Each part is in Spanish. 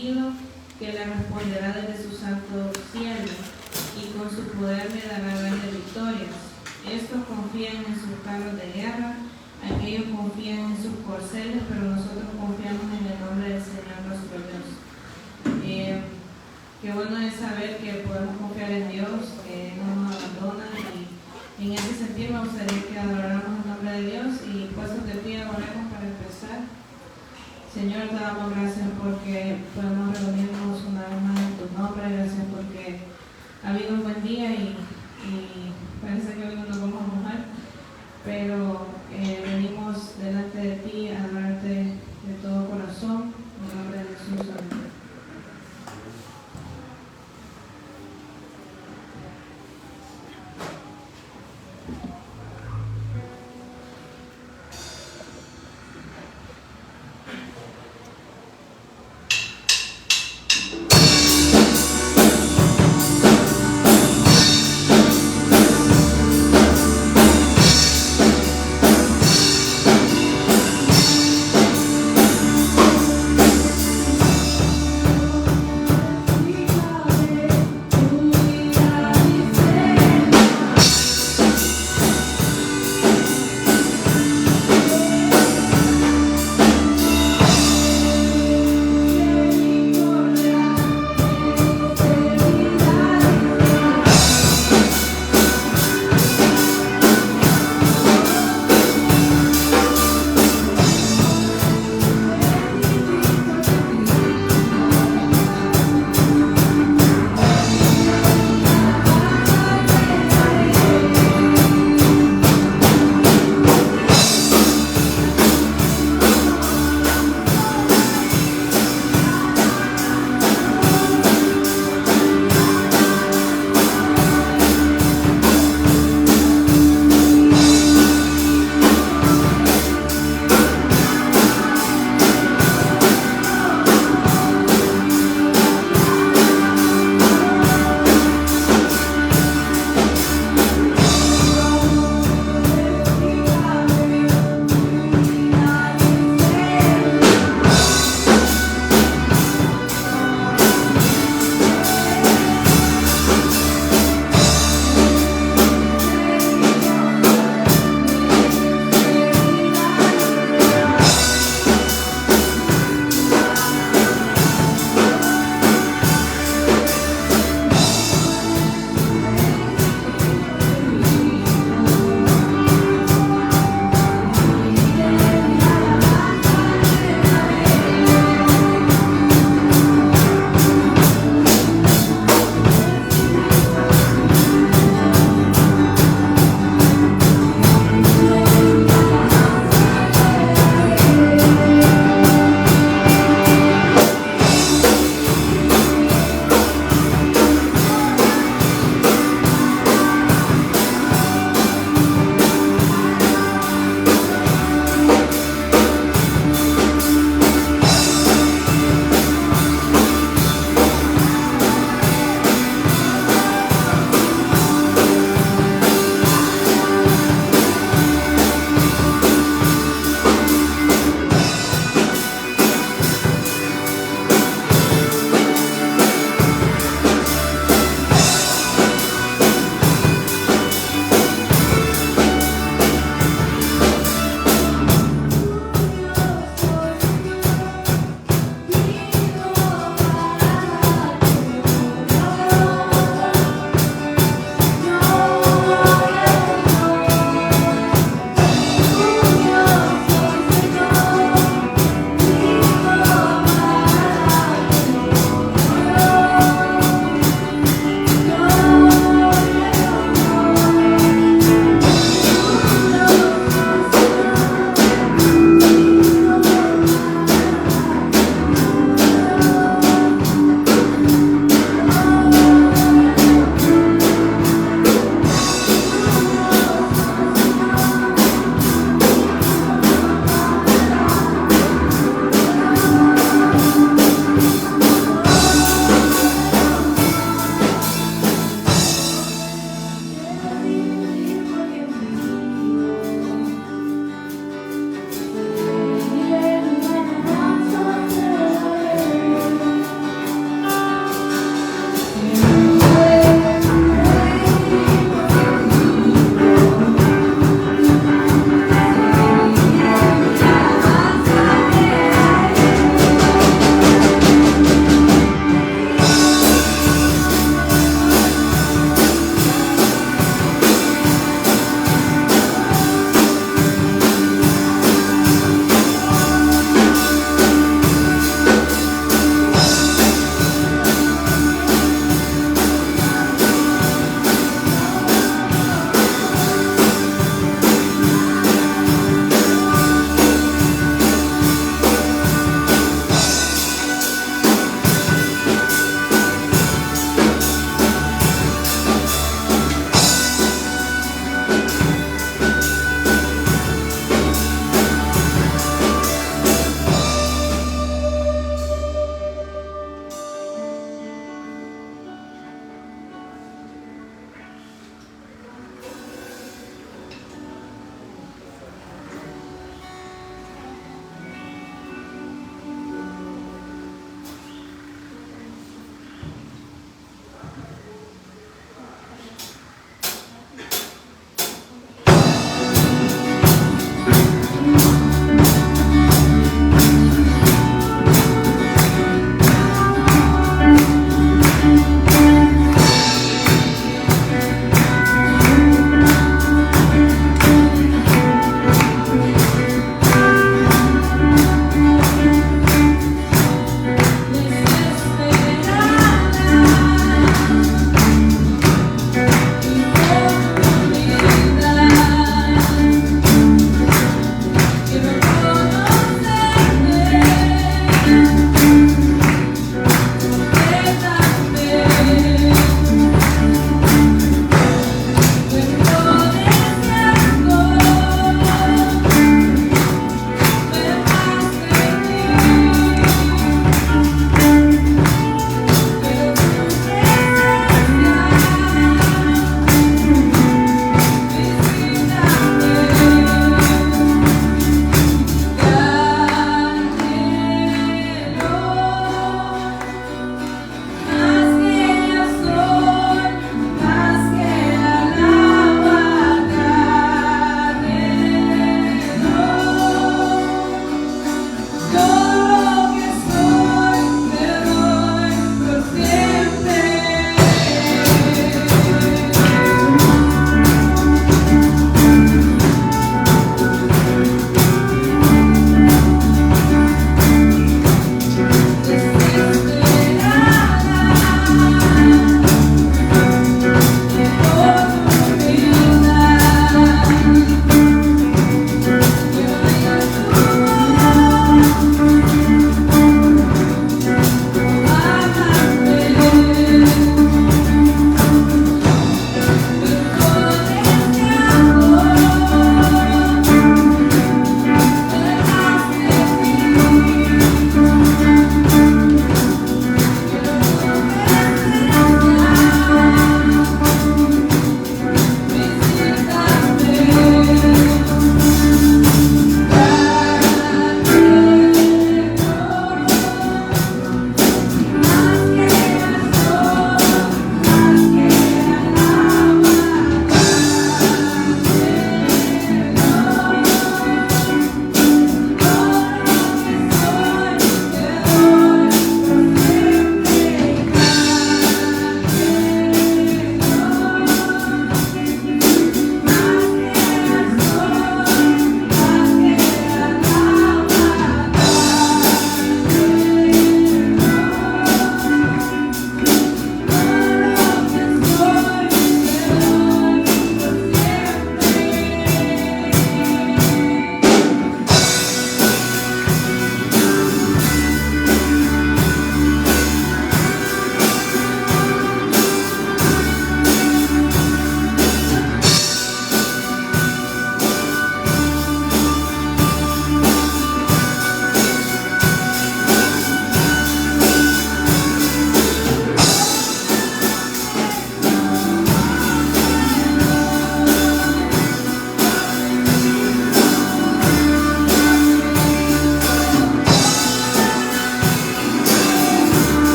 prometido que le responderá desde su santo cielo, y con su poder me dará grandes victorias. Estos confían en sus carros de guerra, aquellos confían en sus corceles, pero nosotros confiamos en el nombre del Señor nuestro Dios. Qué bueno es saber que podemos confiar en Dios, que no nos abandona, y en ese sentido me gustaría que adoráramos el nombre de Dios y puestos de pie oremos para empezar. Señor, te damos gracias porque podemos reunirnos una vez más en tu nombre. Gracias porque ha habido un buen día y parece que hoy no nos vamos a mojar, pero venimos delante de ti a adorarte de todo corazón. En el nombre de Jesús, amén.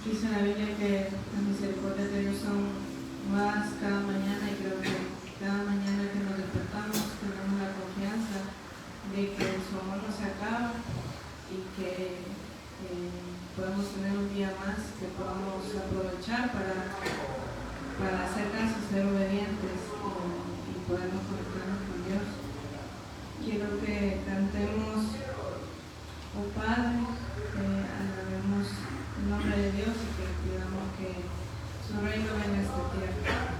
Dice la Biblia que las misericordias de Dios son nuevas cada mañana, y creo que cada mañana que nos despertamos tenemos la confianza de que su amor no se acaba y que podemos tener un día más que podamos aprovechar para hacer caso, ser obedientes y podernos conectarnos con Dios. Quiero que cantemos, oh Padre, alabemos el nombre de Dios y que pidamos que su reino venga a esta tierra.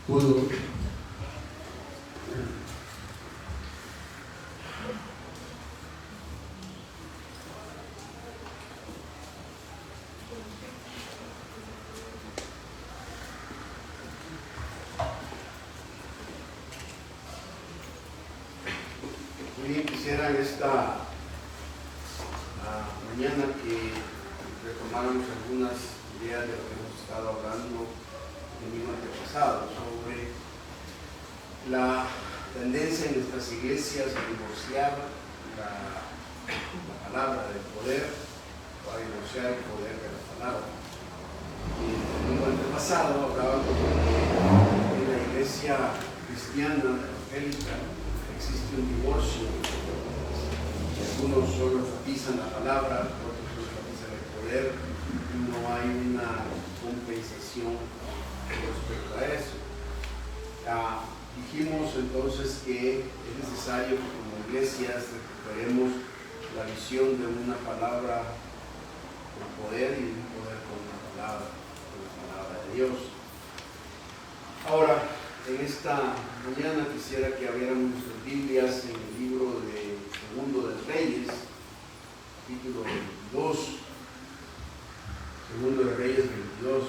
pudo quisiera en esta mañana que retomáramos algunas ideas de lo que hemos estado hablando el mismo antepasado sobre la tendencia en nuestras iglesias a divorciar la palabra del poder o a divorciar el poder de la palabra. Y el domingo antepasado hablábamos de que en la iglesia cristiana evangélica existe un divorcio. Algunos solo enfatizan la palabra, otros solo enfatizan el poder, y no hay una compensación respecto a eso. Dijimos entonces que es necesario que como iglesias recuperemos la visión de una palabra con poder y un poder con la palabra de Dios. Ahora, en esta mañana quisiera que abriéramos nuestras Biblias en el libro de Segundo de Reyes, capítulo 22. Segundo de Reyes 22.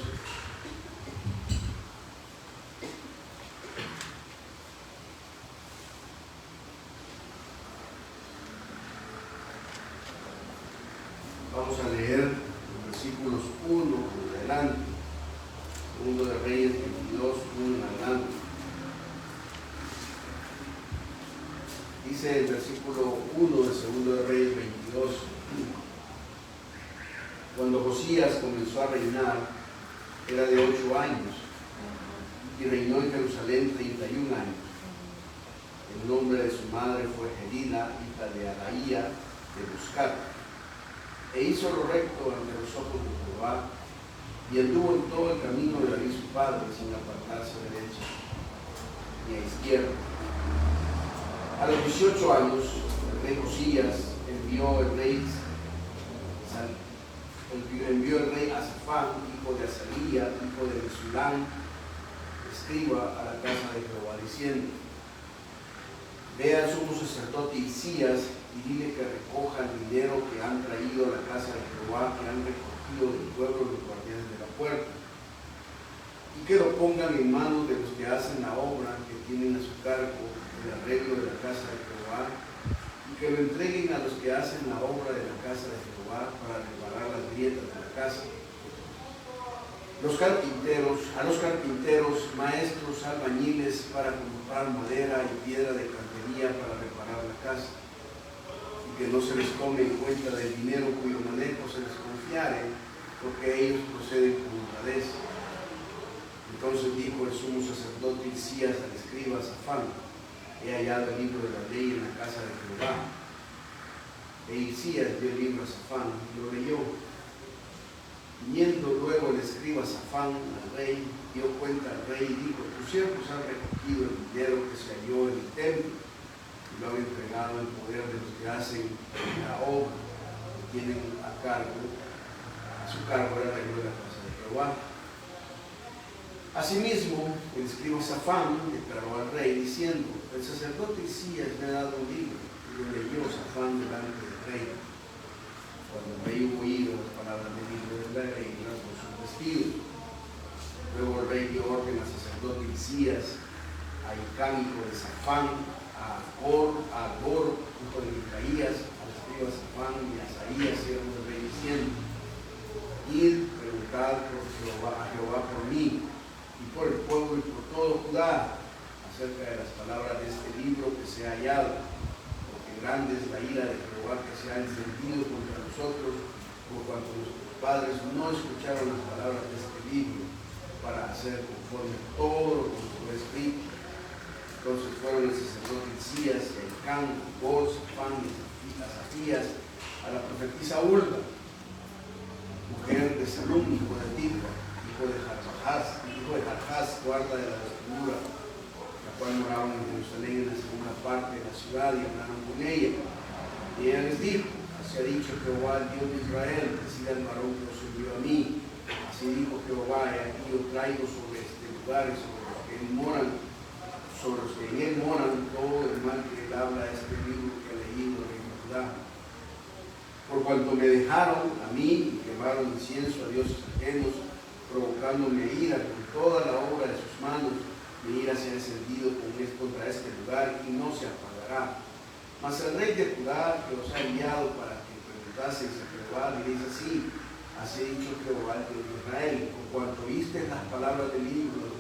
Vamos a leer los versículos 1 en adelante. Segundo de Reyes 22, 1 en adelante. Dice el versículo 1 de Segundo de Reyes 22: Cuando Josías comenzó a reinar, era de 8 años, y reinó en Jerusalén 31 años. El nombre de su madre fue Gelida, hija de Adaía de Buscat. E hizo lo recto ante los ojos de Jehová, y anduvo en todo el camino de David su padre, sin apartarse a derecha ni a izquierda. A los 18 años, el rey Josías envió el rey Asafán, hijo de Azalía, hijo de Mesulán, escriba, a la casa de Jehová, diciendo: Ve al sumo sacerdote Hilcías y dile que recoja el dinero que han traído a la casa de Jehová, que han recogido del pueblo los guardianes de la puerta, y que lo pongan en manos de los que hacen la obra, que tienen a su cargo el arreglo de la casa de Jehová, y que lo entreguen a los que hacen la obra de la casa de Jehová para reparar las grietas de la casa. A los carpinteros, maestros, albañiles, para comprar madera y piedra de cantería para reparar la casa, y que no se les tome en cuenta del dinero cuyo manejo se les confiare, porque ellos proceden con honradez. Entonces dijo el sumo sacerdote Hilcías al escriba Safán: He hallado el libro de la ley en la casa de Jehová. E Hilcías dio el libro a Safán y lo leyó. Viniendo luego el escriba Safán al rey, dio cuenta al rey y dijo: Tus siervos han recogido el dinero que se halló en el templo y lo han entregado en poder de los que hacen la obra, que tienen a su cargo el arreglo de la casa de Jehová. Asimismo, el escriba Safán declaró al rey diciendo: El sacerdote Hilcías me ha dado un libro. Y lo leyó Safán delante del rey. Cuando el rey hubo oído las palabras del libro del rey, rasgó sus vestidos. Luego el rey dio orden al sacerdote Hilcías, a Hilcán, hijo de Safán, a Gor, hijo de Micaías, al escriba Safán y a Asaías, siervo del rey, diciendo: Id, preguntad a Jehová por mí y por el pueblo y por todo Judá acerca de las palabras de este libro que se ha hallado, porque grande es la ira de Jehová que se ha encendido contra nosotros, por cuanto nuestros padres no escucharon las palabras de este libro para hacer conforme a todo lo que fue escrito. Entonces fueron el sacerdote Hilcías, y Hilcán, Gor, Safán y Asafías a la profetisa Hulda, mujer de Salum, hijo de Tikva, hijo de Jarjás, guarda de la vestidura, la cual moraba en Jerusalén en la segunda parte de la ciudad, y hablaron con ella. Y ella les dijo: Así ha dicho Jehová, el Dios de Israel, decida el varón que os envió a mí. Así dijo Jehová: He aquí yo traigo sobre este lugar y sobre los que en él moran todo el mal que él habla, este libro que he leído de Judá. Por cuanto me dejaron a mí y quemaron incienso a dioses ajenos, provocándome ira con toda la obra de sus manos, mi ira se ha encendido contra este lugar y no se apagará. Mas el rey de Judá, que os ha enviado para que preguntaseis a Jehová, diréis así: así ha dicho Jehová, el Dios de Israel, por cuanto oíste las palabras del libro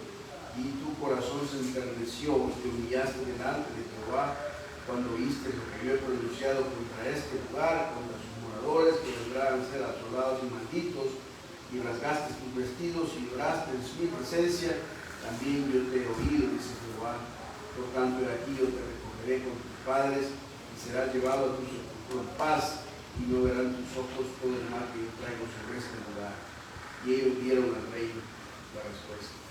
y tu corazón se enterneció y te humillaste delante de Jehová, cuando oíste lo que yo he pronunciado contra este lugar, contra sus moradores, que vendrán a ser asolados y malditos, y rasgaste tus vestidos y lloraste en mi presencia, también yo te he oído, dice Jehová. Por tanto, de aquí yo te recogeré con tus padres y serás llevado a tu sepulcro en paz, y no verán tus ojos todo el mal que yo traigo sobre este lugar. Y ellos dieron al rey la respuesta.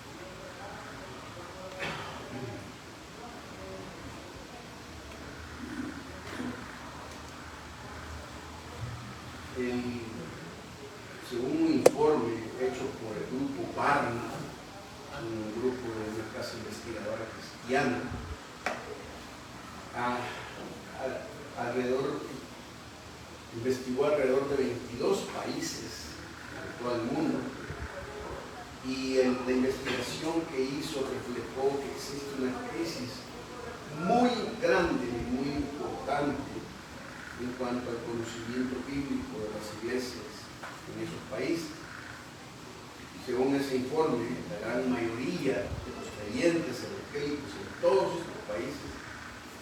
Según un informe hecho por el grupo Barna, un grupo de una casa investigadora cristiana, investigó alrededor de 22 países de todo el mundo, y la investigación que hizo reflejó que existe una crisis muy grande y muy importante en cuanto al conocimiento bíblico de las iglesias en esos países. Según ese informe, la gran mayoría de los creyentes evangélicos en todos estos países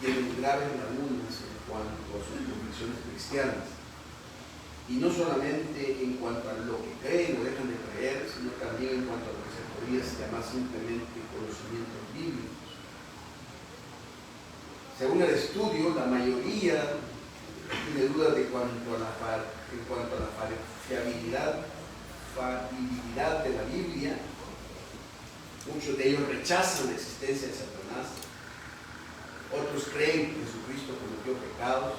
tienen graves lagunas en cuanto a sus convicciones cristianas, y no solamente en cuanto a lo que creen o dejan de creer, sino también en cuanto a lo que se podría llamar simplemente conocimientos bíblicos. Según el estudio, la mayoría tiene dudas en cuanto a la fiabilidad de la Biblia. Muchos de ellos rechazan la existencia de Satanás, otros creen que Jesucristo cometió pecados,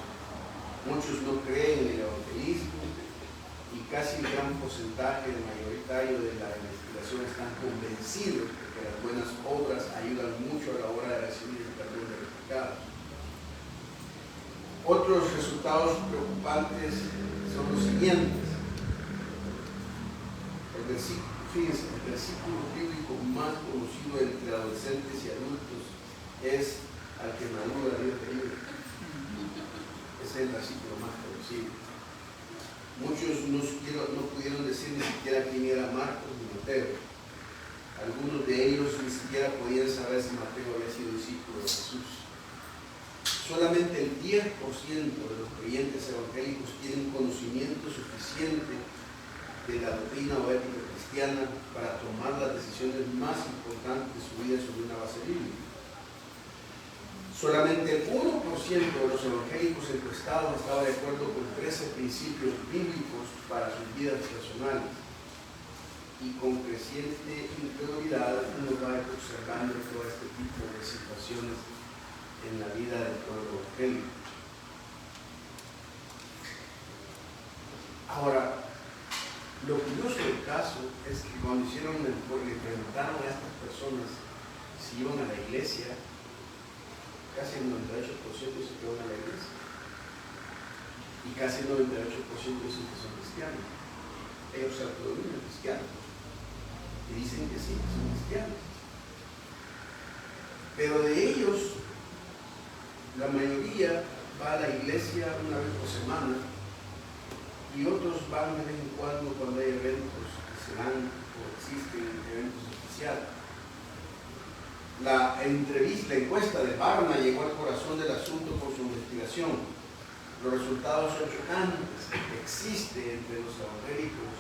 muchos no creen en el evangelismo, y casi el gran porcentaje mayoritario de la investigación están convencidos de que las buenas obras ayudan mucho a la hora de recibir el perdón de los pecados. Otros resultados preocupantes son los siguientes. Fíjense, el versículo bíblico más conocido entre adolescentes y adultos es: al que madura Dios te ayuda. Ese es el versículo más conocido. Muchos no pudieron decir ni siquiera quién era Marcos ni Mateo. Algunos de ellos ni siquiera podían saber si Mateo había sido discípulo de Jesús. Solamente el 10% de los creyentes evangélicos tienen conocimiento suficiente de la doctrina o ética cristiana para tomar las decisiones más importantes de su vida sobre una base bíblica. Solamente el 1% de los evangélicos encuestados estaba de acuerdo con 13 principios bíblicos para sus vidas personales, y con creciente incredulidad uno va observando todo este tipo de situaciones en la vida del pueblo evangélico. Ahora, lo curioso del caso es que cuando le preguntaron a estas personas si iban a la iglesia, casi el 98% se quedan a la iglesia, y casi el 98% dicen que son cristianos. Ellos se autodenominan cristianos y dicen que sí, que son cristianos, pero de ellos la mayoría va a la iglesia una vez por semana, y otros van de vez en cuando hay eventos que se dan o existen eventos oficiales. La encuesta de Barna llegó al corazón del asunto por su investigación. Los resultados son chocantes. Existe entre los evangélicos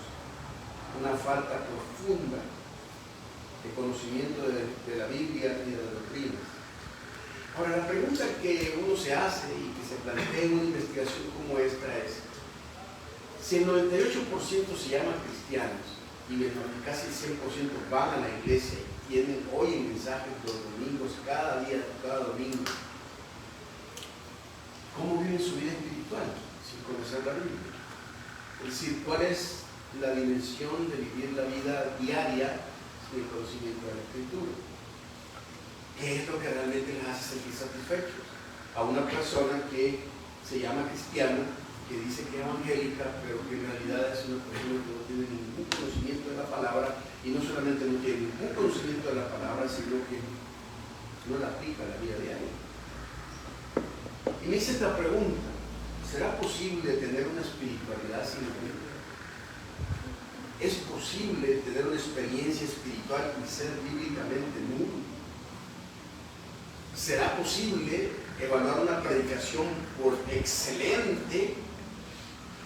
una falta profunda de conocimiento de la Biblia y de las doctrinas. Ahora, la pregunta que uno se hace y que se plantea en una investigación como esta es: si el 98% se llaman cristianos y casi el 100% van a la iglesia y oyen mensajes los domingos, cada día, cada domingo, ¿cómo viven su vida espiritual sin conocer la Biblia? Es decir, ¿cuál es la dimensión de vivir la vida diaria sin el conocimiento de la Escritura? ¿Qué es lo que realmente les hace sentir satisfechos? A una persona que se llama cristiana, que dice que es evangélica, pero que en realidad es una persona que no tiene ningún conocimiento de la palabra, y no solamente no tiene ningún conocimiento de la palabra, sino que no la aplica a la vida diaria. Y me hice esta pregunta: ¿será posible tener una espiritualidad sin la Biblia? ¿Es posible tener una experiencia espiritual y ser bíblicamente nulo? ¿Será posible evaluar una predicación por excelente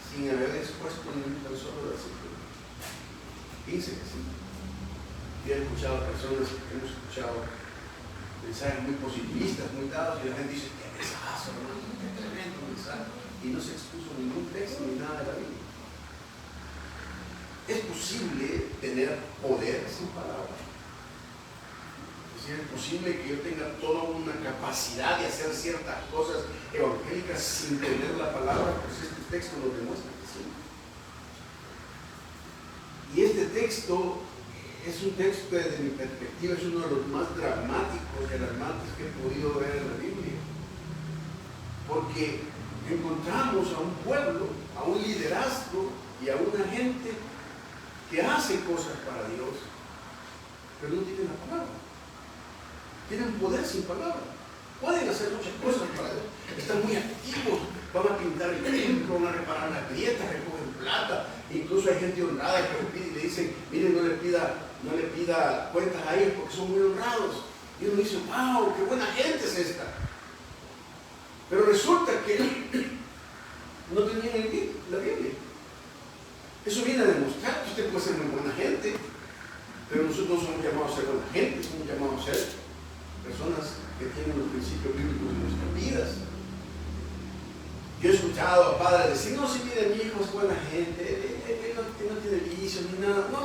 sin haber expuesto ni un solo versículo? Piense que sí. Yo he escuchado personas que hemos escuchado mensajes muy positivistas, muy dados, y la gente dice: ¡qué mensaje, hermano! ¡Qué tremendo mensaje! Y no se expuso ningún texto ni nada de la Biblia. ¿Es posible tener poder sin palabras? Es posible que yo tenga toda una capacidad de hacer ciertas cosas evangélicas sin tener la palabra. Pues este texto lo demuestra que sí. Y este texto es un texto que desde mi perspectiva es uno de los más dramáticos y alarmantes que he podido ver en la Biblia, porque encontramos a un pueblo, a un liderazgo y a una gente que hace cosas para Dios, pero no tienen la palabra. Tienen poder sin palabra. Pueden hacer muchas cosas para Dios. Están muy activos. Van a pintar el templo, van a reparar las grietas, recogen plata. Incluso hay gente honrada que pide y le dicen: miren, no le pida cuentas a ellos porque son muy honrados. Y uno dice: wow, qué buena gente es esta. Pero resulta que no tenían la Biblia. Eso viene a demostrar que usted puede ser muy buena gente, pero nosotros no somos llamados a ser buena gente, somos llamados a ser personas que tienen los principios bíblicos en nuestras vidas. Yo he escuchado a padres decir: no, si mire, mi hijo es buena gente, él no tiene vicios ni nada, no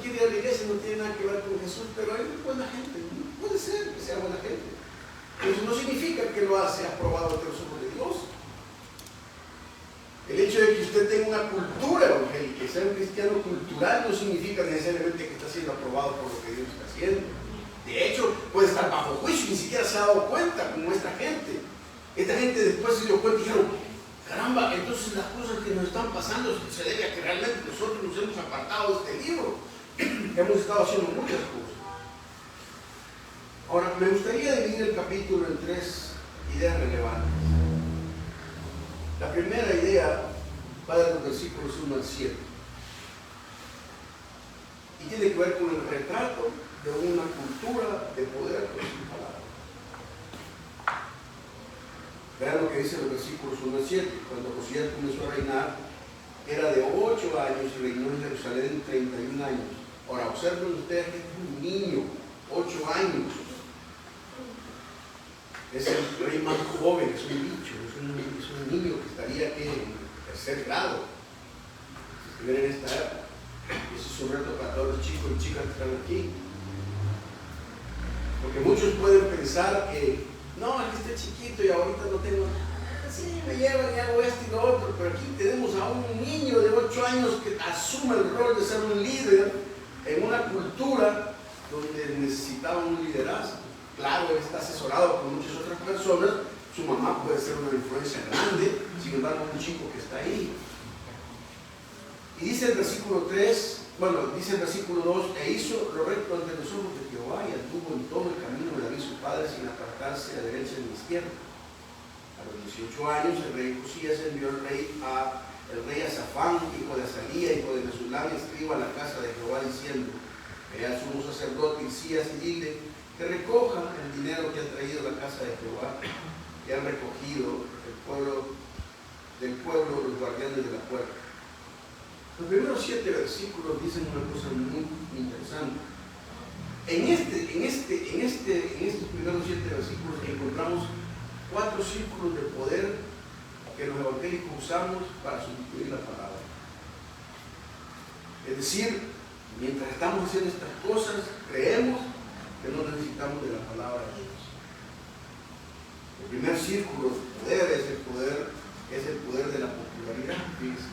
quiere ir a la iglesia, no tiene nada que ver con Jesús, pero él es buena gente. Puede ser que sea buena gente, pero eso no significa que lo hace aprobado ante los ojos de Dios. El hecho de que usted tenga una cultura evangélica y sea un cristiano cultural no significa necesariamente que está siendo aprobado por lo que Dios está haciendo. De hecho, puede estar bajo juicio y ni siquiera se ha dado cuenta, como esta gente. Esta gente después se dio cuenta y dijeron: caramba, entonces las cosas que nos están pasando se debe a que realmente nosotros nos hemos apartado de este libro. Hemos estado haciendo muchas cosas. Ahora, me gustaría dividir el capítulo en tres ideas relevantes. La primera idea va de los versículos 1 al 7 y tiene que ver con el retrato de una cultura de poder con sin palabras. Vean lo que dice los versículos 1 al 7. Cuando Josías comenzó a reinar, era de 8 años y reinó en Jerusalén 31 años. Ahora, observen ustedes que es un niño, 8 años. Es el rey más joven, es un bicho, es un niño que estaría aquí en tercer grado, si estuviera en esta época. Ese es un reto para todos los chicos y chicas que están aquí. Porque muchos pueden pensar que no, es que esté chiquito y ahorita no tengo nada, sí, me llevan y hago esto y lo otro, pero aquí tenemos a un niño de 8 años que asume el rol de ser un líder en una cultura donde necesitaba un liderazgo. Claro, él está asesorado por muchas otras personas, su mamá puede ser una influencia grande, sin embargo, un chico que está ahí. Y dice el versículo 3, dice el versículo 2: e hizo lo recto ante los ojos de Jehová y anduvo en todo el camino de David su padre sin apartarse a derecha ni a izquierda. A los 18 años el rey Josías envió el rey a Safán, hijo de Azalía, hijo de Mesulam, escriba a la casa de Jehová diciendo: ve al sumo sacerdote Hilcías y dile que recoja el dinero que ha traído la casa de Jehová, que han recogido del pueblo los guardianes de la puerta. Los primeros 7 versículos dicen una cosa muy interesante. En estos primeros 7 versículos encontramos 4 círculos de poder que los evangélicos usamos para sustituir la palabra. Es decir, mientras estamos haciendo estas cosas, creemos que no necesitamos de la palabra de Dios. El primer círculo de poder es el poder de la popularidad. Fíjense.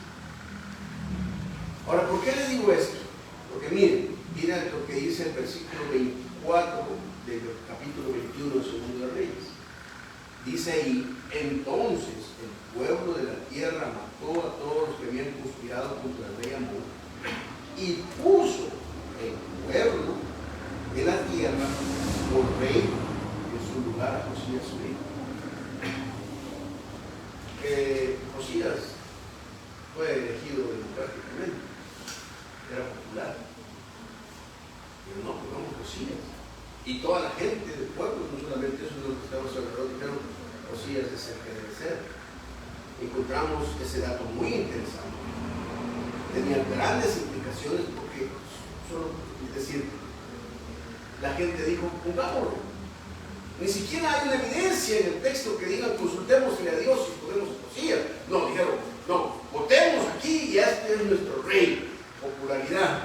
Ahora, ¿por qué les digo esto? Porque miren lo que dice el versículo 24 del capítulo 21 de Segundo de Reyes. Dice ahí, entonces el pueblo de la tierra mató a todos los que habían conspirado contra el rey Amón y puso el pueblo de la tierra por rey en su lugar a Josías su hijo. Josías fue elegido democráticamente, era popular, pero no pongamos Josías. Y toda la gente del pueblo, no solamente eso, sino que estamos alrededor, dijeron, Josías es el que debe ser. Encontramos ese dato muy interesante. Tenía grandes implicaciones porque, es decir, la gente dijo, pongámoslo. Ni siquiera hay una evidencia en el texto que digan, consultémosle a Dios si podemos a Josías. No, dijeron, no, votemos aquí y este es nuestro rey. Popularidad.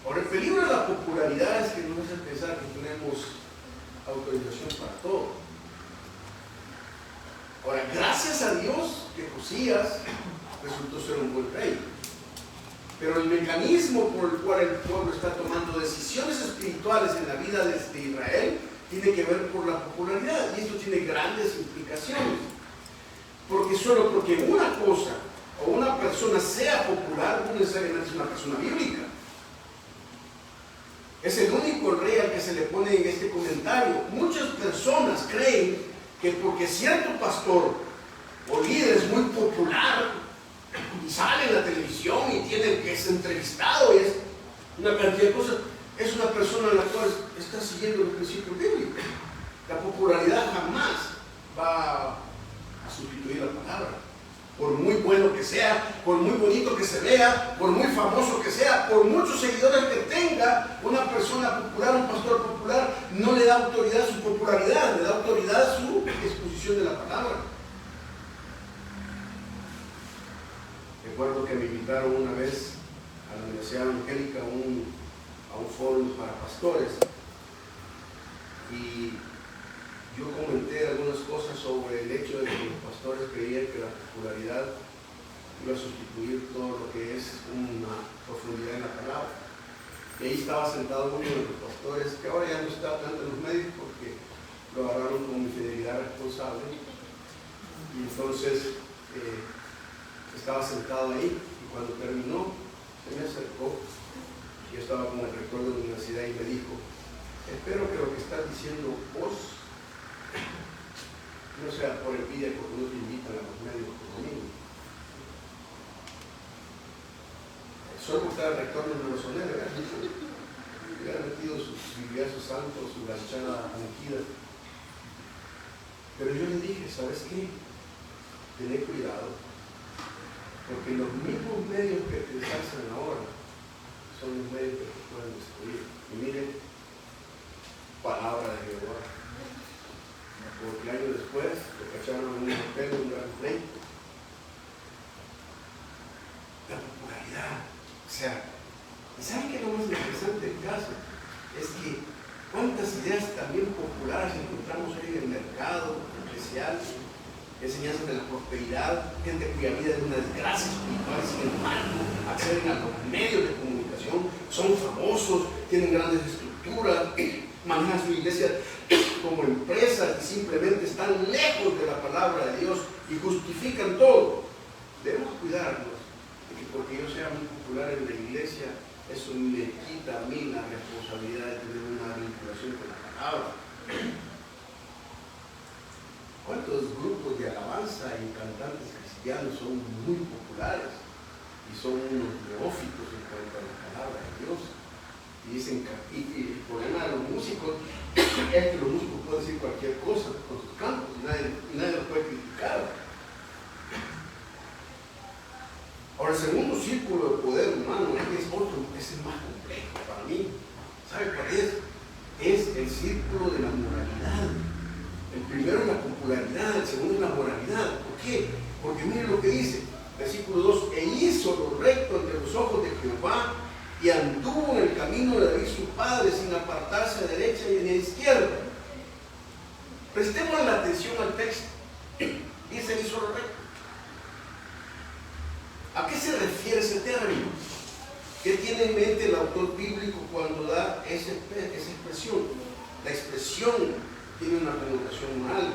Ahora, el peligro de la popularidad es que nos hace pensar que tenemos autorización para todo. Ahora, gracias a Dios que Josías resultó ser un buen rey. Pero el mecanismo por el cual el pueblo está tomando decisiones espirituales en la vida de Israel tiene que ver por la popularidad. Y esto tiene grandes implicaciones. Porque solo porque una cosa o una persona sea popular no necesariamente es una persona bíblica. Es el único rey al que se le pone en este comentario. Muchas personas creen que porque cierto pastor o líder es muy popular y sale en la televisión y tiene que ser entrevistado y es una cantidad de cosas, es una persona a la cual está siguiendo los principios bíblicos. La popularidad jamás va a sustituir la palabra. Por muy bueno que sea, por muy bonito que se vea, por muy famoso que sea, por muchos seguidores que tenga, una persona popular, un pastor popular, no le da autoridad a su popularidad, le da autoridad a su exposición de la palabra. Recuerdo que me invitaron una vez a la Universidad Evangélica a un foro para pastores y yo comenté algunas cosas sobre el hecho de que los pastores creían que la popularidad iba a sustituir todo lo que es una profundidad en la palabra. Y ahí estaba sentado uno de los pastores, que ahora ya no está tanto en los medios porque lo agarraron con infidelidad responsable. Y entonces estaba sentado ahí y cuando terminó se me acercó. Yo estaba con el rector de la universidad y me dijo, espero que lo que estás diciendo vos no sea por envidia porque no te invitan a los medios conmigo. Solo porque el rector no me lo soné, ¿verdad? Le había metido sus bibliazos santos, su ganchada ungida. Pero yo le dije, ¿sabes qué? Tené cuidado, porque los mismos medios que te alzan ahora son los medios que te pueden destruir. Y miren, palabra de Jehová. Porque años después lo cacharon en un hotel, un gran pleito. La popularidad. O sea, ¿saben qué es lo más interesante del caso? Es que cuántas ideas también populares encontramos hoy en el mercado especial, enseñanzas de la prosperidad, gente cuya vida es una desgracia espiritual, sin embargo, acceden a los medios de comunicación, son famosos, tienen grandes estructuras, manejan su iglesia como empresas y simplemente están lejos de la palabra de Dios y justifican todo. Debemos cuidarnos de que porque yo sea muy popular en la iglesia, eso me quita a mí la responsabilidad de tener una vinculación con la palabra. ¿Cuántos grupos de alabanza y cantantes cristianos son muy populares y son unos neófitos en cuanto a la palabra de Dios? Y dicen que el problema de los músicos es que los músicos pueden decir cualquier cosa con sus cantos y nadie los puede criticar. Ahora, el segundo círculo de poder humano es el más complejo para mí. ¿Sabe cuál es? Es el círculo de la moralidad. El primero es la popularidad, el segundo es la moralidad. ¿Por qué? Porque miren lo que dice, versículo 2, e hizo lo recto ante los ojos de Jehová y anduvo en el camino de David su padre sin apartarse a derecha y a izquierda. Prestemos la atención al texto. Dice, hizo lo recto. ¿A qué se refiere ese término? ¿Qué tiene en mente el autor bíblico cuando da esa expresión? La expresión tiene una connotación moral.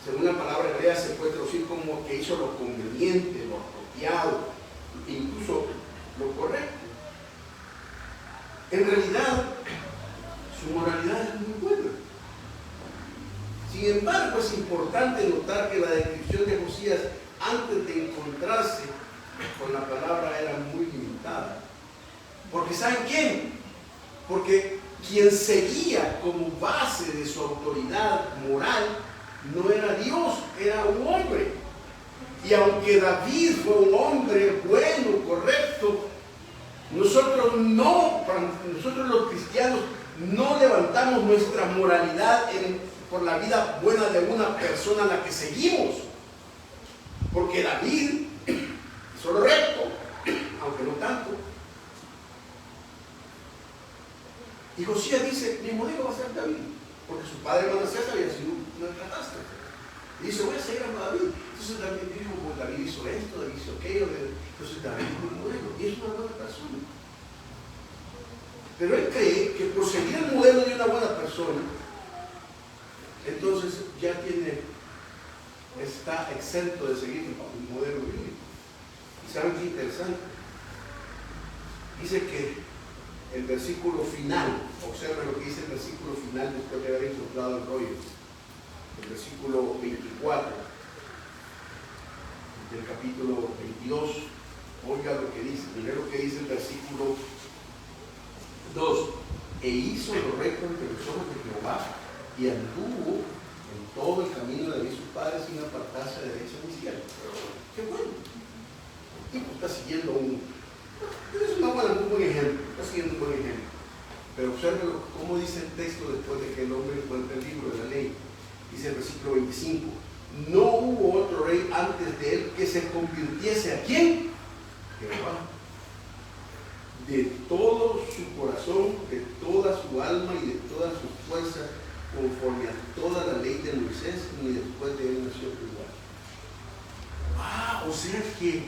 Según la palabra hebrea se puede traducir como que hizo lo conveniente, lo apropiado, incluso lo correcto. En realidad, su moralidad es muy buena. Sin embargo, es importante notar que la descripción de Josías antes de encontrarse con la palabra era muy limitada. Porque ¿saben quién? Porque quien seguía como base de su autoridad moral no era Dios, era un hombre. Y aunque David fue un hombre bueno, correcto, nosotros los cristianos no levantamos nuestra moralidad por la vida buena de una persona a la que seguimos. Porque David hizo lo recto, aunque no tanto. Y Josías dice, mi modelo va a ser David, porque su padre Manasés había sido una catástrofe. Y dice, voy a seguir a David. Entonces David dijo, pues David hizo esto, David hizo aquello. Entonces David es un modelo, y es una buena persona. Pero él cree que por seguir el modelo de una buena persona, entonces ya está exento de seguir el modelo bíblico. ¿Y saben qué interesante? Dice que el versículo final, observen lo que dice el versículo final después de haber encontrado el rollo. El versículo 24 del capítulo 22, oiga lo que dice. Primero lo que dice el versículo 2: e hizo lo recto ante los ojos de Jehová, y anduvo en todo el camino de David su padre sin apartarse de derecha ni izquierda. Qué bueno. El tipo está siguiendo es un buen ejemplo, está siguiendo un buen ejemplo. Pero observen cómo dice el texto después de que el hombre encuentra el libro de la ley. Dice el versículo 25: no hubo otro rey antes de él que se convirtiese ¿a quién? Jehová. De todo su corazón, de toda su alma y de todas sus fuerzas, conforme a toda la ley de Moisés, ni después de él nació igual. O sea que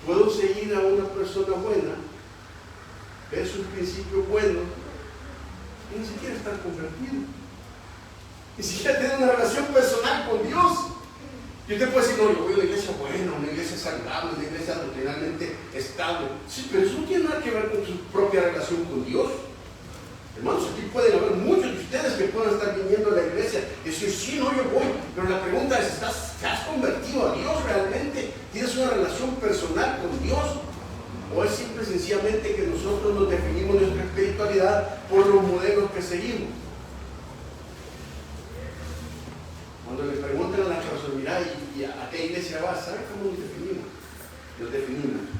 puedo seguir a una persona buena, ver sus principios buenos, y ni siquiera estar convertido. Ni siquiera tener una relación personal con Dios. Y usted puede decir, no, yo voy a una iglesia buena, una iglesia saludable, una iglesia doctrinalmente estable. Sí, pero eso no tiene nada que ver con su propia relación con Dios. Hermanos, aquí pueden haber muchos de ustedes que puedan estar viniendo a la iglesia y decir, sí, no, yo voy. Pero la pregunta es, ¿te has convertido a Dios realmente? ¿Tienes una relación personal con Dios? ¿O es simple y sencillamente que nosotros nos definimos nuestra espiritualidad por los modelos que seguimos? Cuando le preguntan a las personas, mira, ¿y a qué iglesia vas? ¿Sabe cómo nos definimos? Nos definimos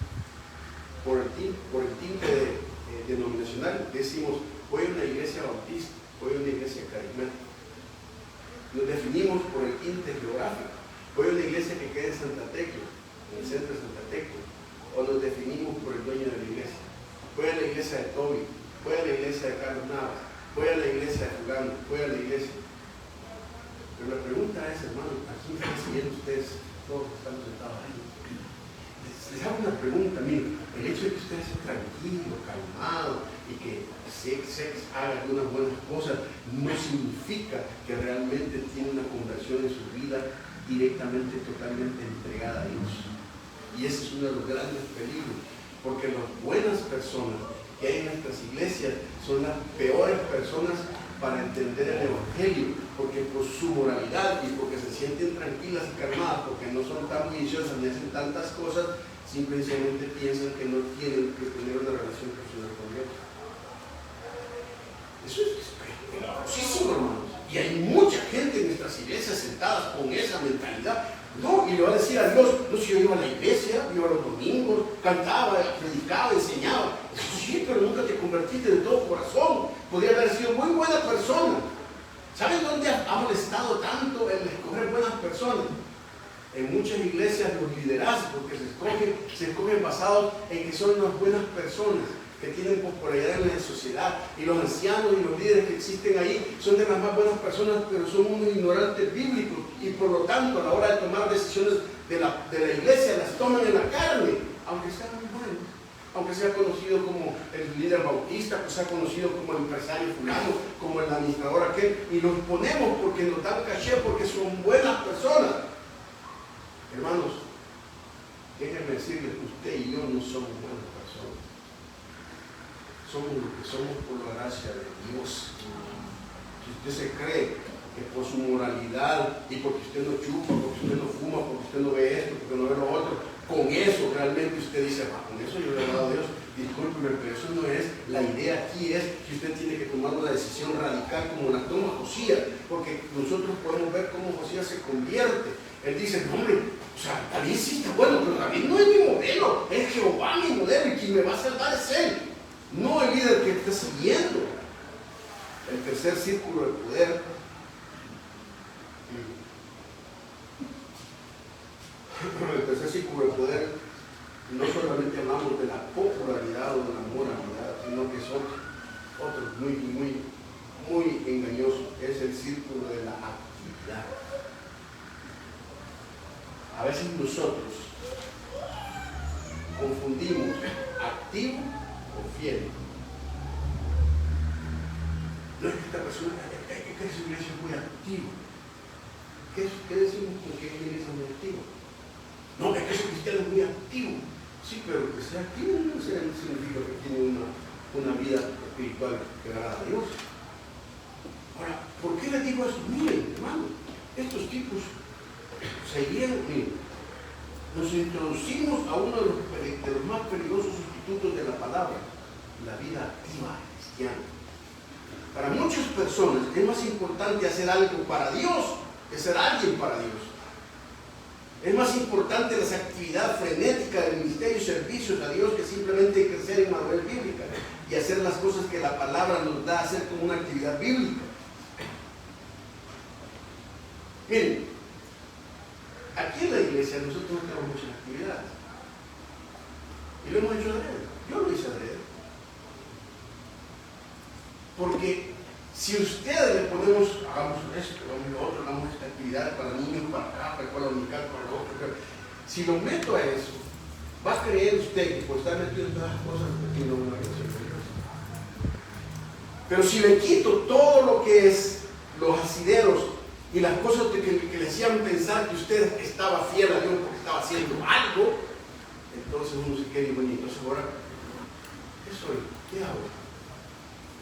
por el tinte denominacional. Decimos, voy a una iglesia bautista, voy a una iglesia carismática. Nos definimos por el tinte geográfico. Voy a una iglesia que queda en Santa Tecla, en el centro de Santa Tecla. O nos definimos por el dueño de la iglesia. Voy a la iglesia de Toby, voy a la iglesia de Carlos Navas, voy a la iglesia de Fulano, voy a la iglesia. Pero la pregunta es, hermano, ¿a quién están siguiendo ustedes? Todos estamos sentados ahí. Les hago una pregunta, miren, el hecho de que ustedes estén tranquilos, calmados y que se hagan algunas buenas cosas no significa que realmente tiene una conversión en su vida directamente, totalmente entregada a Dios. Y ese es uno de los grandes peligros, porque las buenas personas que hay en nuestras iglesias son las peores personas para entender el Evangelio, porque por su moralidad y porque se sienten tranquilas y calmadas, porque no son tan viciosas ni hacen tantas cosas, simplemente piensan que no tienen que tener una relación personal con Dios. Eso es peligrosísimo, hermanos. Y hay mucha gente en nuestras iglesias sentadas con esa mentalidad. No, y le va a decir a Dios, no, si yo iba a la iglesia, yo iba los domingos, cantaba, predicaba, enseñaba. Sí, pero nunca te convertiste de todo corazón. Podría haber sido muy buena persona. ¿Saben dónde ha molestado tanto el escoger buenas personas? En muchas iglesias los liderazgos que se escogen basados en que son unas buenas personas, que tienen popularidad en la sociedad, y los ancianos y los líderes que existen ahí son de las más buenas personas, pero son unos ignorantes bíblicos, y por lo tanto a la hora de tomar decisiones de la iglesia las toman en la carne, aunque sean muy buenos. aunque sea conocido como el líder bautista, pues sea conocido como el empresario fulano, como el administrador aquel, y los ponemos porque nos dan caché, porque son buenas personas. Hermanos, déjenme decirles, usted y yo no somos buenas personas. Somos lo que somos por la gracia de Dios. Si usted se cree que por su moralidad y porque usted no chupa, porque usted no fuma, porque usted no ve esto, porque no ve lo otro, con eso realmente usted dice, con eso yo le he dado a Dios, discúlpeme, pero eso no es, la idea aquí es que usted tiene que tomar una decisión radical como la toma Josías, porque nosotros podemos ver cómo Josías se convierte. Él dice, no, hombre, o sea, David sí está bueno, pero David no es mi modelo, es Jehová mi modelo y quien me va a salvar es él, no el líder que está siguiendo. El tercer círculo de poder. El tercer círculo de poder, no solamente hablamos de la popularidad o de la moralidad, sino que son otros muy engañosos. Es el círculo de la actividad. A veces nosotros confundimos activo con fiel. No es que esta persona, es que su iglesia es muy activa. ¿Qué decimos con que es iglesia muy activa? No, es que ese cristiano es muy activo. Sí, pero que sea activo no significa que tiene una vida espiritual que agrada a Dios. Ahora, ¿por qué les digo eso? Miren, hermano, estos tipos seguían, miren, nos introducimos a uno de los más peligrosos sustitutos de la palabra, la vida activa cristiana. Para muchas personas es más importante hacer algo para Dios que ser alguien para Dios. Es más importante las actividades frenéticas del ministerio y servicios a Dios que simplemente crecer en madurez bíblica y hacer las cosas que la palabra nos da a hacer como una actividad bíblica. Miren, aquí en la iglesia nosotros no tenemos muchas actividades. Y lo hemos hecho adrede. Yo lo hice adrede. Porque si ustedes le ponemos, hagamos esto, hagamos lo otro, hagamos esta actividad para niños, para acá, para la escuela dominical, para lo otro, si lo meto a eso, va a creer usted que por estar metido en todas las cosas, tiene una relación con Dios. Pero si le quito todo lo que es los asideros y las cosas que le hacían pensar que usted estaba fiel a Dios porque estaba haciendo algo, entonces uno se queda y bueno, entonces ahora, ¿qué soy? ¿Qué hago?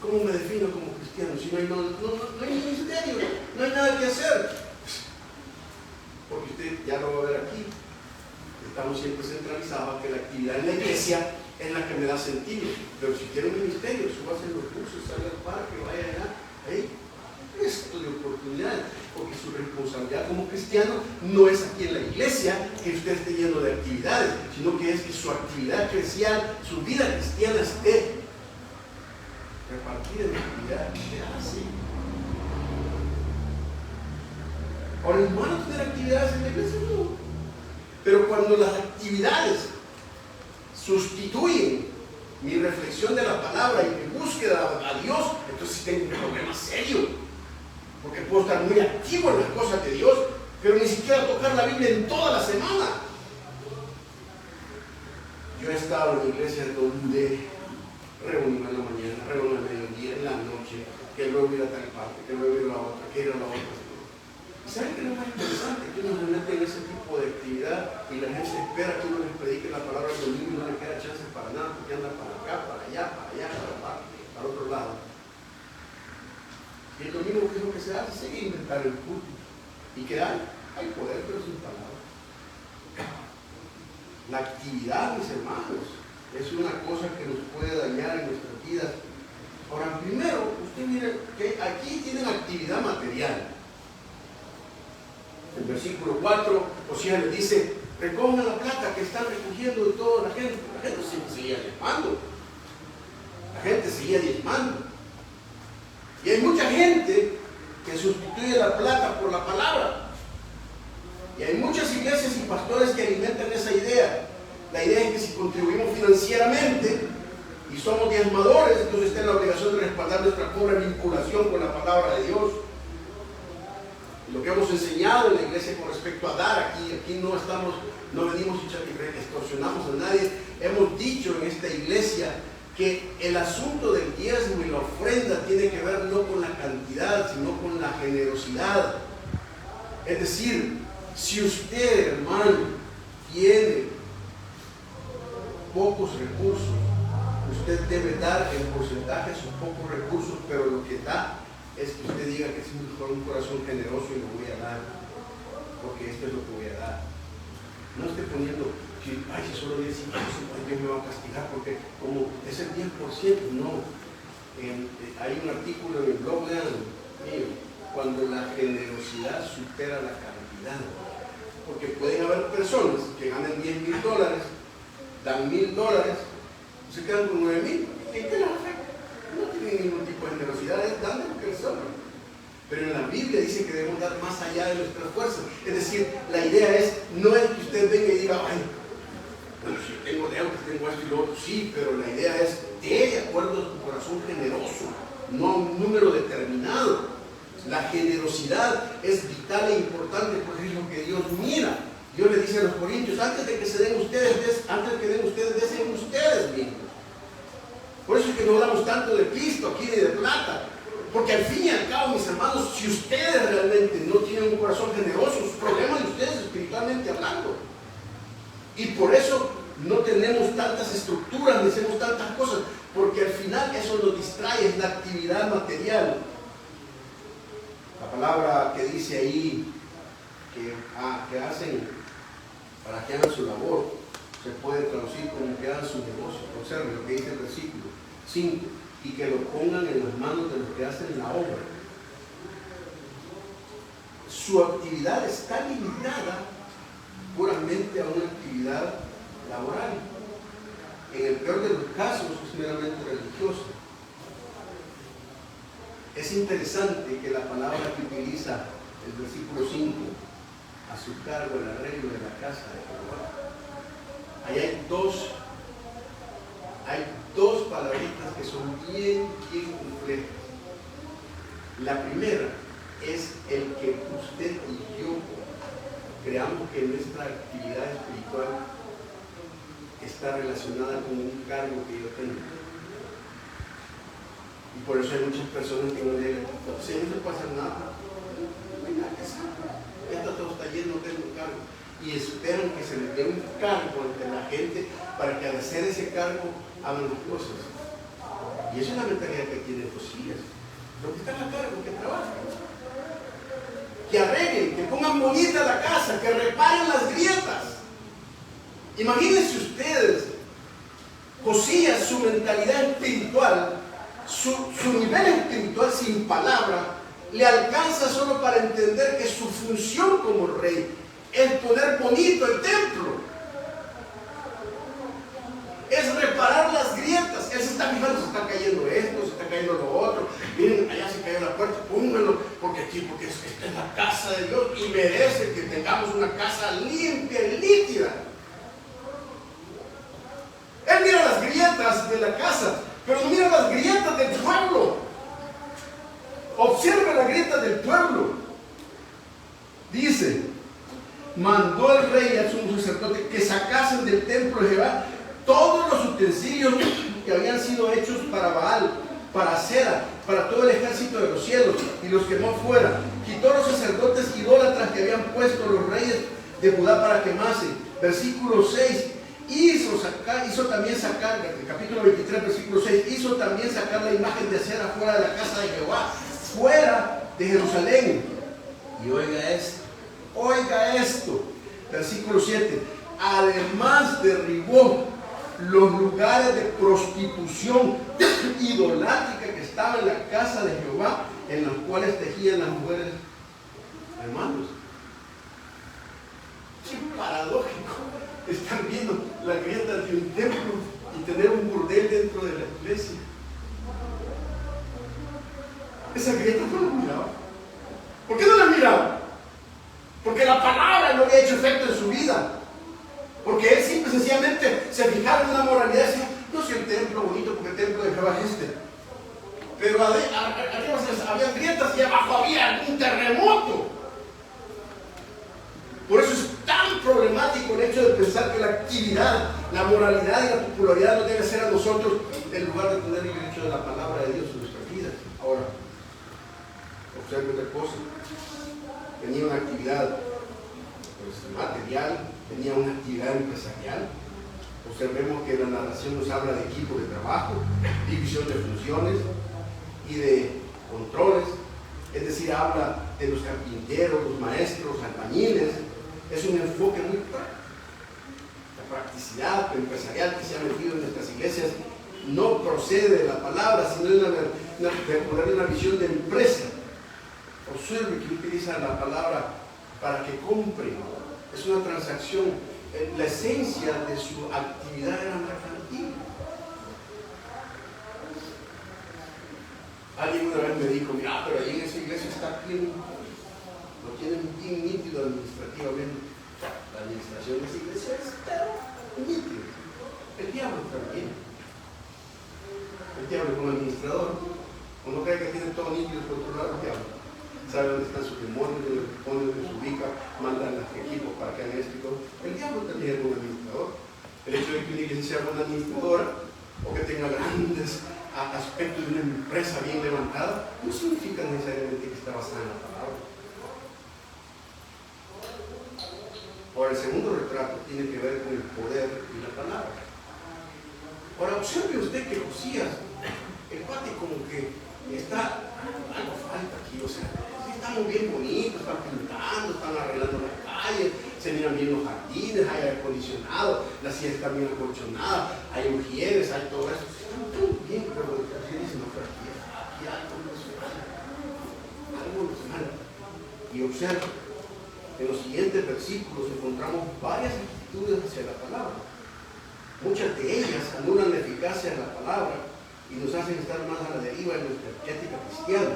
¿Cómo me defino como cristiano? Si no hay ministerio, no hay nada que hacer. Porque usted ya lo va a ver aquí. Estamos siempre centralizados a que la actividad en la iglesia es la que me da sentido. Pero si quiere un ministerio, súbase en los cursos, salga al parque, vaya allá. Ahí, esto de oportunidades. Porque su responsabilidad como cristiano no es aquí en la iglesia que usted esté lleno de actividades, sino que es que su actividad eclesial, su vida cristiana esté repartida en actividades. Así. Ahora, es malo tener actividades en la iglesia, no. Pero cuando las actividades sustituyen mi reflexión de la palabra y mi búsqueda a Dios, entonces tengo un problema serio. Porque puedo estar muy activo en las cosas de Dios, pero ni siquiera tocar la Biblia en toda la semana. Yo he estado en iglesias donde reunión en la mañana, reunión al mediodía, en la noche, que luego ir a tal parte, que luego ir a la otra, que ir a la otra. ¿Y saben qué es lo más interesante? Que uno se mete en ese tipo de actividad y la gente espera que uno les predique la palabra del domingo y no le queda chance para nada, porque anda para acá, para allá, para otro lado. Y el domingo, ¿qué es lo que se hace? Se inventar el culto. ¿Y qué hay? Hay poder, pero sin palabras. La actividad, mis hermanos, es una cosa que nos puede dañar en nuestras vidas. Ahora, primero, usted mire que aquí tienen actividad material. El versículo 4, Josías le dice, recojan la plata que están recogiendo de toda la gente. La gente seguía diezmando. La gente seguía diezmando. Y hay mucha gente que sustituye la plata por la palabra. Y hay muchas iglesias y pastores que alimentan esa idea. La idea es que si contribuimos financieramente y somos diezmadores, entonces está en la obligación de respaldar nuestra pobre vinculación con la palabra de Dios. Y lo que hemos enseñado en la iglesia con respecto a dar, aquí no venimos y extorsionamos a nadie. hemos dicho en esta iglesia que el asunto del diezmo y la ofrenda tiene que ver no con la cantidad, sino con la generosidad. Es decir, si usted, hermano, tiene pocos recursos, usted debe dar en porcentaje sus pocos recursos, pero lo que da es que usted diga que es con un corazón generoso y lo voy a dar, porque esto es lo que voy a dar. No esté poniendo, si solo 10, Dios me va a castigar, porque como es el 10%, no. Hay un artículo en el blog mío, cuando la generosidad supera la cantidad. Porque pueden haber personas que ganan $10,000, dan $1,000, se quedan con 9,000. ¿Qué les afecta? No tienen ningún tipo de generosidad, es darle lo que les sobra. Pero en la Biblia dice que debemos dar más allá de nuestras fuerzas. Es decir, la idea es, no es que usted venga y diga, ay, bueno, si tengo deudas, tengo esto y lo otro, sí, pero la idea es, de acuerdo a tu corazón generoso, no a un número determinado. La generosidad es vital e importante porque es lo que Dios mira. Dios le dice a los corintios, antes de que se den ustedes, desen ustedes mismos. Por eso es que no hablamos tanto de Cristo aquí ni de plata. Porque al fin y al cabo, mis hermanos, si ustedes realmente no tienen un corazón generoso, es problema de ustedes espiritualmente hablando. Y por eso no tenemos tantas estructuras, ni hacemos tantas cosas, porque al final eso nos distrae, es la actividad material. La palabra que dice ahí, que hacen para que hagan su labor, se puede traducir como que hagan su negocio. Observen lo que dice el versículo 5. Y que lo pongan en las manos de los que hacen la obra. Su actividad está limitada puramente a una actividad laboral. En el peor de los casos es meramente religiosa. Es interesante que la palabra que utiliza el versículo 5, a su cargo el arreglo de la casa de Jehová, ahí hay dos palabritas que son bien complejas. La primera es el que usted y yo creamos que nuestra actividad espiritual está relacionada con un cargo que yo tengo. Y por eso hay muchas personas que no llegan, si no se pasa nada, venga, esto todo está lleno, no tengo un cargo. Y esperan que se les dé un cargo ante la gente para que al hacer ese cargo hagan las cosas. Y esa es la mentalidad que tienen Josías. Los que están a cargo, que trabajen, que arreglen, que pongan bonita la casa, que reparen las grietas. Imagínense ustedes, Josías, su mentalidad espiritual, su nivel espiritual sin palabra, le alcanza solo para entender que su función como rey es poner bonito el templo, es reparar las grietas. Él se está fijando, se está cayendo esto, se está cayendo lo otro. Miren, allá se cayó la puerta, pónganlo, porque esta es la casa de Dios y merece que tengamos una casa limpia y nítida. Él mira las grietas de la casa, pero no mira las grietas del pueblo. Observe las grietas del pueblo. Dice, mandó el rey al sumo sacerdote que sacasen del templo de Jehová todos los utensilios que habían sido hechos para Baal, para Acera, para todo el ejército de los cielos, y los quemó fuera. Quitó los sacerdotes idólatras que habían puesto los reyes de Judá para quemarse. Versículo 6. Hizo también sacar, el capítulo 23, versículo 6, hizo también sacar la imagen de Acera fuera de la casa de Jehová, fuera de Jerusalén. Y oiga esto, versículo 7, además derribó los lugares de prostitución idolátrica que estaban en la casa de Jehová, en los cuales tejían las mujeres. Hermanos, qué paradójico estar viendo la grieta de un templo y tener un burdel dentro de la iglesia. Esa grieta no la miraba. ¿Por qué no la miraba? Porque la palabra no había hecho efecto en su vida. Porque él simple y sencillamente se fijaba en una moralidad y decía, no sé el templo bonito porque el templo de Jehová es este. Pero arriba había grietas y abajo había un terremoto. Por eso es tan problemático el hecho de pensar que la actividad La moralidad y la popularidad no debe ser a nosotros el lugar de tener el derecho de la palabra de Dios en nuestras vidas. Ahora, observe otra cosa. Tenía una actividad material, tenía una actividad empresarial. Observemos que la narración nos habla de equipo de trabajo, división de funciones y de controles. Es decir, habla de los carpinteros, los maestros, albañiles. Es un enfoque muy práctico. La practicidad empresarial que se ha metido en nuestras iglesias no procede de la palabra, sino de poner una visión de empresa. Observe que utiliza la palabra para que compre. Es una transacción. La esencia de su actividad era mercantil. Alguien una vez me dijo, mira, pero ahí en esa iglesia está bien, lo tienen bien nítido administrativamente. La administración de esa iglesia es nítido. El diablo también. El diablo como administrador, uno cree que tiene todo nítido controlado, el diablo. Sabe dónde están sus demonios, dónde se ubica, mandan los equipos para que hagan esto y todo. El diablo también es un administrador. El hecho de que una iglesia sea una administradora o que tenga grandes aspectos de una empresa bien levantada no significa necesariamente que está basada en la palabra. Ahora, el segundo retrato tiene que ver con el poder y la palabra. Ahora, observe usted que Josías, el cuate como que está, algo falta aquí, o sea, están bien bonitos, están pintando, están arreglando la calle, se miran bien los jardines, hay aire acondicionado, las sillas están bien acolchonadas, hay ujieres, hay todo eso. Están todo bien, pero así dicen, no, pero aquí algo nos falta. Algo nos falta. Y observa, en los siguientes versículos encontramos varias actitudes hacia la palabra. Muchas de ellas anulan la eficacia de la palabra y nos hacen estar más a la deriva en nuestra ética cristiana.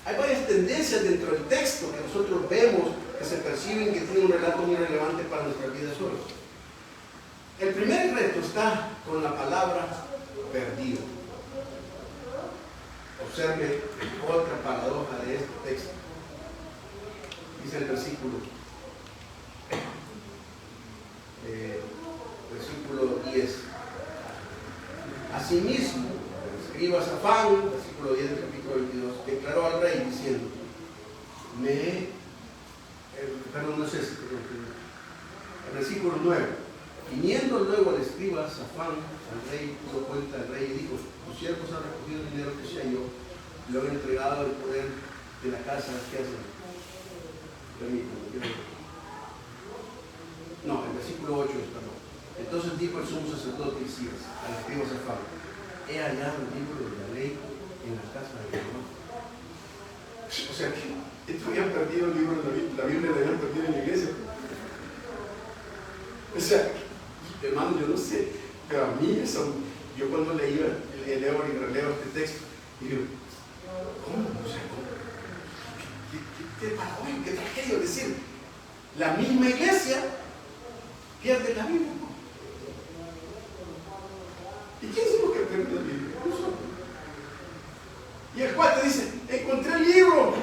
Hay varias tendencias dentro del texto que nosotros vemos que se perciben que tienen un relato muy relevante para nuestras vidas hoy. El primer reto está con la palabra perdido. Observe otra paradoja de este texto. Dice el versículo 10. Asimismo, el escriba Safán, versículo 10 del capítulo 22, declaró al rey diciendo, el versículo 9, viniendo luego el escriba Safán al rey, puso cuenta al rey y dijo, tus siervos han recogido el dinero que se halló, lo han entregado al poder de la casa, ¿qué hacen? No, el versículo 8 está no. Entonces dijo el sumo sacerdote Hilcías al escriba Safán, he hallado el libro de la ley en la casa de Jehová. O sea que estos habían perdido el libro de la Biblia, la habían perdido en la iglesia. O sea, hermano, yo no sé, pero a mí eso, yo cuando leo y releo este texto, digo, ¿cómo? O sea, ¿qué tragedia? Es decir, la misma iglesia pierde la Biblia. ¿Y quién es lo que pierde la Biblia? Nosotros. Y el cuate dice, encontré el libro.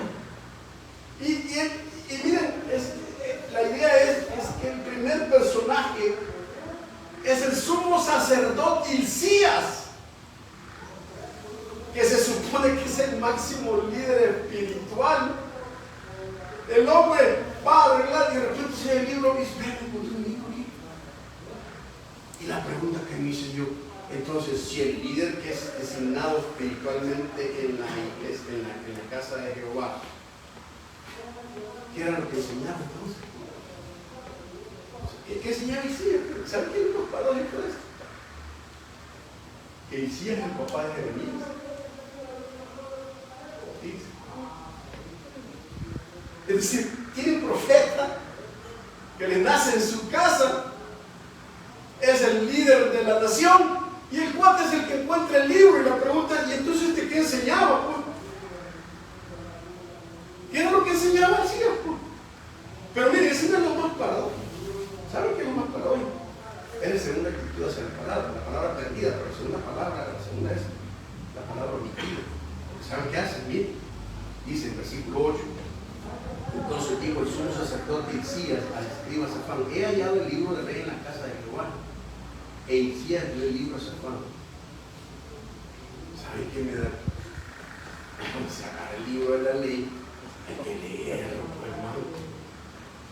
Y miren, la idea es que el primer personaje es el sumo sacerdote Hilcías, que se supone que es el máximo líder espiritual. El hombre va a arreglar y de repente se ve el libro y dice, encontré un libro. Y la pregunta que me hice yo, entonces, si el líder que es designado espiritualmente en la iglesia, en la casa de Jehová, ¿qué era lo que enseñaba entonces? ¿Qué enseñaba Hilcías? ¿Sabe qué es lo más paradójico de esto? Que Hilcías es el papá de Jeremías. Es decir, tiene un profeta que le nace en su casa, es el líder de la nación, y el cuate es el que encuentra el libro. Y la pregunta es, ¿y entonces de qué enseñaba? Pues? ¿Qué era lo que enseñaba Hilcías? Pues? Pero mire, eso no es lo más paradójico. ¿Saben qué es lo más paradójico? Es la segunda actitud hacia la palabra perdida, pero la segunda es la palabra omitida. ¿Saben qué hace? Mire, dice en versículo 8, entonces dijo el sumo sacerdote Hilcías al escriba Safán, he hallado el libro de ley en la casa de Jehová. E Hilcías dio el libro a Safán. ¿Saben qué me da? Cuando se agarra el libro de la ley, hay que leerlo, hermano.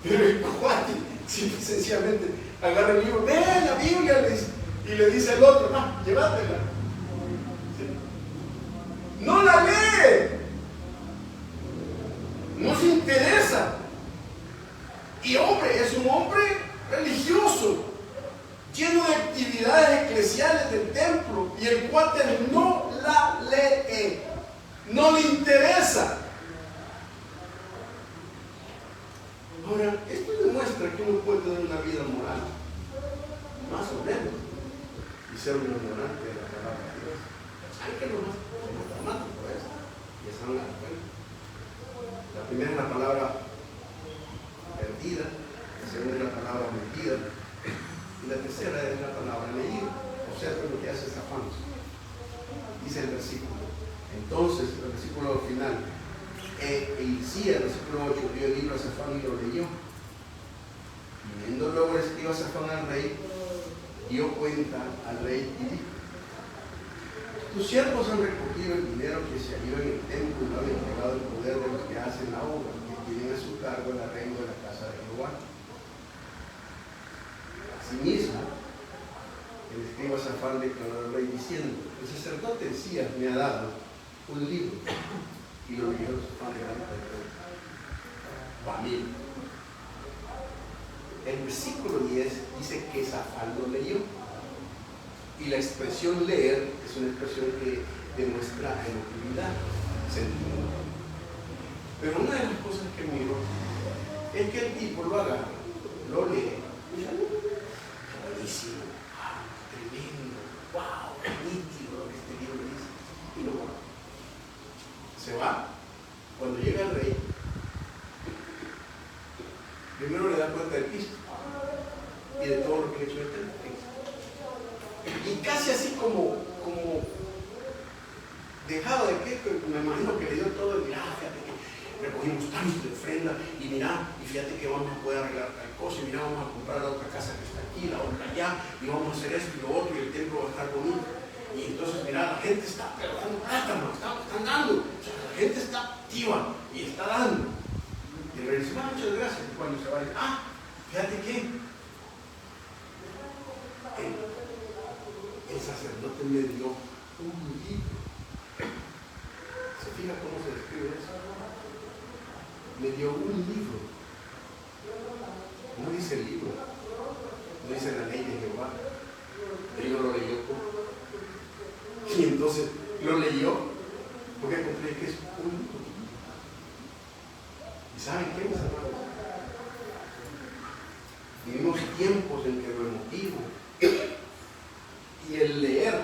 Pero el cuate, simple y sencillamente, agarra el libro, ve la Biblia, y le dice al otro, llévatela. ¿Sí? No la lee. No se interesa. Y hombre, es un hombre religioso, lleno de actividades eclesiales del templo, y el cuate no la lee, no le interesa. Ahora, esto demuestra que uno puede tener una vida moral, más o menos, y ser un ignorante de la palabra de Dios. Hay que lo más dramático es, y esa no la cuenta. La primera es la palabra perdida, la segunda es la palabra mentida, y la tercera es la palabra leída. Observen lo que hace Safán. Dice el versículo. Entonces, el versículo final, Hilcías, el versículo 8, dio el libro a Safán y lo leyó. Viniendo luego el escriba Safán al rey, dio cuenta al rey y dijo: tus siervos han recogido el dinero que se halló en el templo y lo han entregado en poder de los que hacen la obra, que tienen a su cargo el arreglo de la casa de Jehová. Asimismo, el escriba Safán declaró al rey diciendo: el sacerdote Hilcías me ha dado un libro, y lo leyó Safán delante del rey. Familia. El versículo 10 dice que Safán lo leyó. Y la expresión leer es una expresión que demuestra emotividad, sentimiento. Pero una de las cosas que miro es que el tipo lo agarra, lo lee, y dice: buenísimo, tremendo, wow, nítido lo que este libro dice, y lo guarda. Se va. Cuando llega el rey, primero le da cuenta del piso y de todo lo que ha hecho este. Y casi así como dejado de que, me imagino que le dio todo, mira, fíjate que recogimos tanto de ofrenda, y mira, y fíjate que vamos a poder arreglar tal cosa, y mira, vamos a comprar la otra casa que está aquí, la otra allá, y vamos a hacer esto y lo otro, y el templo va a estar bonito. Y entonces, mira, la gente está dando plata, están dando, o sea, la gente está activa y está dando. Y el rey dice: muchas gracias. Y cuando se va, dice: fíjate que el sacerdote me dio un libro. ¿Se fija cómo se describe eso? Me dio un libro. No dice el libro, no dice la ley de Jehová. Él no lo leyó. Y entonces lo leyó porque compré que es un libro. ¿Y saben qué, mis hermanos? Vivimos tiempos en que lo emotivo y el leer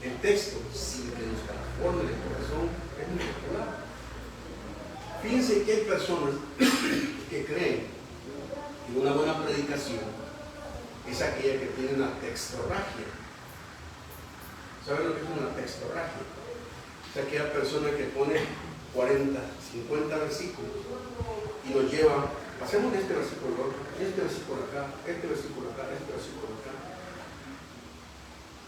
el texto sin que nos transforme el corazón es muy popular. Fíjense que hay personas que creen que una buena predicación es aquella que tiene una textorragia. ¿Saben lo que es una textorragia? Es aquella persona que pone 40, 50 versículos y los lleva: pasemos de este versículo al otro, este versículo acá, este versículo acá, este versículo acá.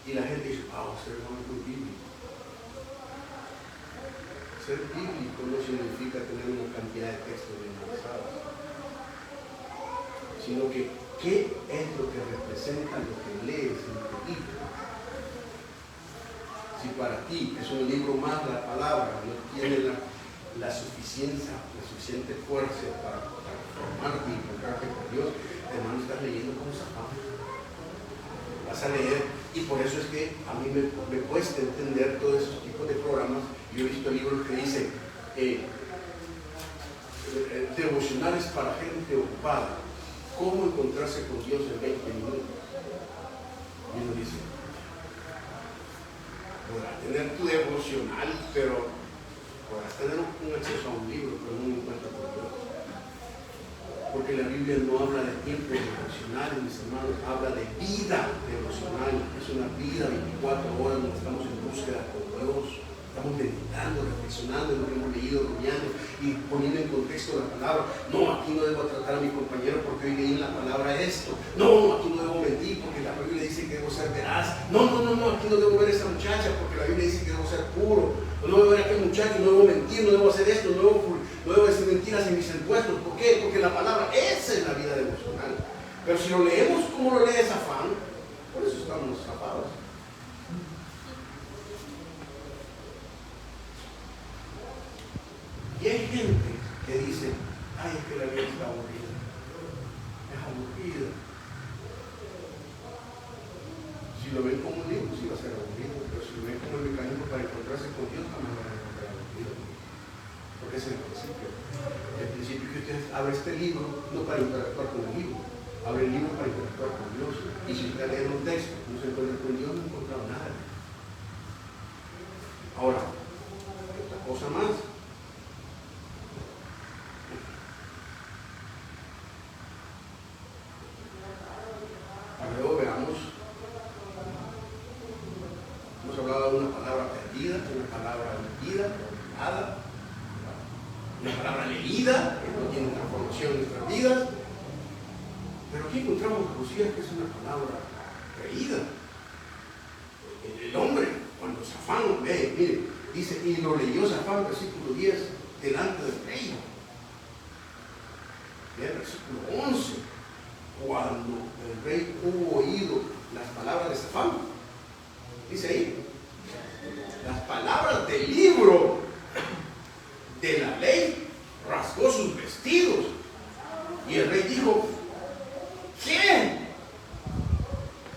Y la gente dice: ser muy bíblico. Ser bíblico no significa tener una cantidad de textos memorizados, sino que ¿qué es lo que representa lo que lees en tu libro? Si para ti es un libro más, la palabra no tiene la suficiente fuerza para formarte y encontrarte con Dios, hermano, estás leyendo como Safán. Vas a leer, y por eso es que a mí me cuesta entender todos esos tipos de programas. Yo he visto libros que dicen devocionales para gente ocupada, cómo encontrarse con Dios en 20 minutos. Y uno dice: podrás tener tu devocional, pero podrás tener un acceso a un libro, pero no un encuentro con Dios. Porque la Biblia no habla de tiempo devocional, mis hermanos, habla de vida devocional. Es una vida 24 horas donde estamos en búsqueda con Dios, estamos meditando, reflexionando en lo que hemos leído, rumiando, y y poniendo en contexto la palabra. No, aquí no debo tratar a mi compañero porque hoy leí en la palabra esto. No, aquí no debo mentir porque la Biblia dice que debo ser veraz. No, aquí no debo ver a esa muchacha porque la Biblia dice que debo ser puro. No debo ver a aquel muchacho, no debo mentir, no debo hacer esto, no debo decir mentiras en mis impuestos. ¿Por qué? Porque la palabra, esa es la vida devocional. Pero si lo leemos como lo lee Safán, por eso estamos zapados. Y hay gente que dice, ay, es que la vida está aburrida. Es aburrida. Si lo ven como un libro, sí va a ser aburrido, pero si lo ven como el mecanismo para encontrarse con Dios, jamás van a encontrar aburrido. Porque ese es el principio. El principio que usted abre este libro, no para interactuar con el libro, abre el libro para interactuar con Dios. Y si usted lee un texto, no se encuentra con Dios, no ha encontrado nada. Ahora, otra cosa más. Luego veamos, hemos hablado de una palabra perdida, una palabra olvidada, olvidada, una palabra leída, que no tiene transformación en nuestras vidas. Pero aquí encontramos a Josías, que es una palabra creída. El hombre, cuando Safán ve, mire, dice, y lo leyó Safán, versículo 10, delante del rey. Versículo 11. Cuando el rey hubo oído las palabras de Safán, dice ahí, las palabras del libro de la ley, rasgó sus vestidos. Y el rey dijo, ¿qué?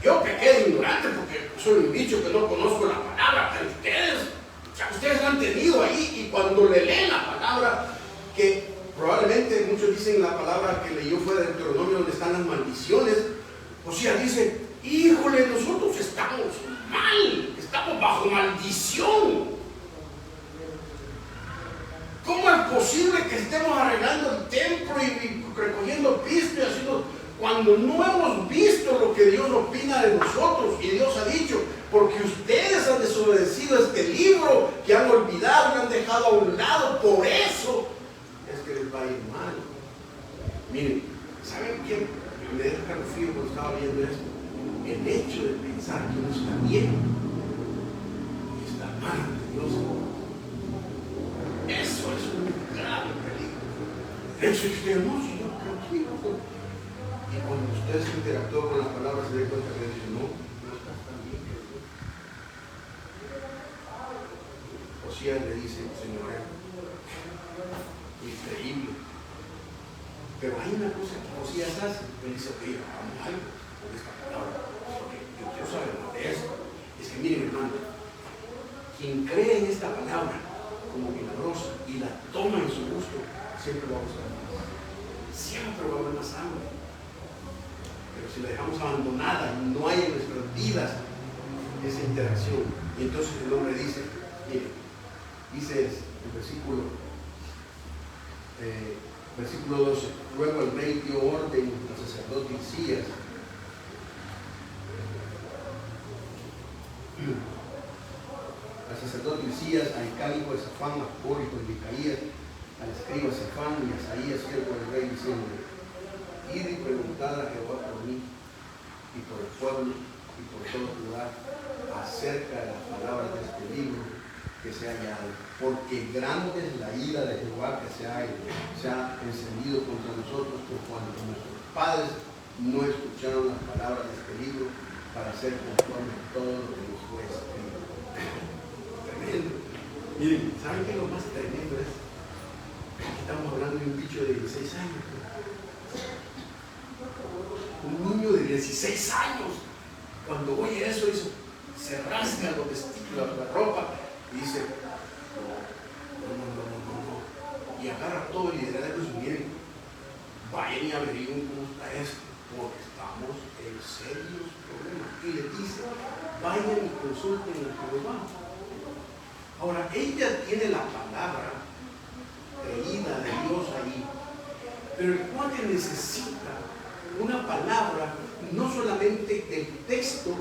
Yo pequé de ignorante porque soy un bicho que no conozco la palabra, pero ustedes la han tenido ahí, y cuando le leen la palabra, que probablemente muchos dicen la palabra que leyó fue de Deuteronomio, donde están las maldiciones. O sea, dice, híjole, nosotros estamos mal, estamos bajo maldición. ¿Cómo es posible que estemos arreglando el templo y recogiendo pisto y haciendo, cuando no hemos visto lo que Dios opina de nosotros? Y Dios ha dicho, porque ustedes han desobedecido este libro, que han olvidado y han dejado a un lado, por eso que les va a ir mal. Miren, ¿saben qué? Me deja escalofrío cuando estaba viendo esto. El hecho de pensar que uno está bien y está mal ante Dios, eso es un grave peligro. Eso es que usted no, Señor, tranquilo. Y cuando usted se interactúa con las palabras, se da cuenta que dice, no estás tan bien. Josías le dice, Señor, increíble. Pero hay una cosa que Josías hace. Él dice, ok, hagamos algo con esta palabra, porque yo quiero saber más de esto. Es que miren, hermano, quien cree en esta palabra como milagrosa y la toma en su gusto, siempre va a buscar más. Siempre va a haber más hambre. Pero si la dejamos abandonada y no hay en nuestras vidas esa interacción, y entonces el hombre dice, mire, dice el versículo 12, luego el rey dio orden al sacerdote Hilcías, al cálico de Safán, a Acbor, de Micaías, al escriba Safán y a Asaías, siervo del rey, diciendo, id y preguntad a Jehová por mí y por el pueblo y por todo Judá acerca de las palabras de este libro que se ha hallado, porque grande es la ira de Jehová que se ha encendido contra nosotros, por cuanto nuestros padres no escucharon las palabras de este libro para hacer conforme a todo lo que nos fue escrito. Tremendo. Miren, ¿saben qué es lo más tremendo? Estamos hablando de un bicho de 16 años. Un niño de 16 años, cuando oye eso, se rasga los vestidos, la ropa, y dice, no. Y agarra todo el liderazgo y dice, miren, vayan y averigüen cómo está esto, porque estamos en serios problemas. Y le dice, vayan y consulten a Jehová. Ahora, ella tiene la palabra creída de Dios ahí, pero el cuate necesita una palabra, no solamente el texto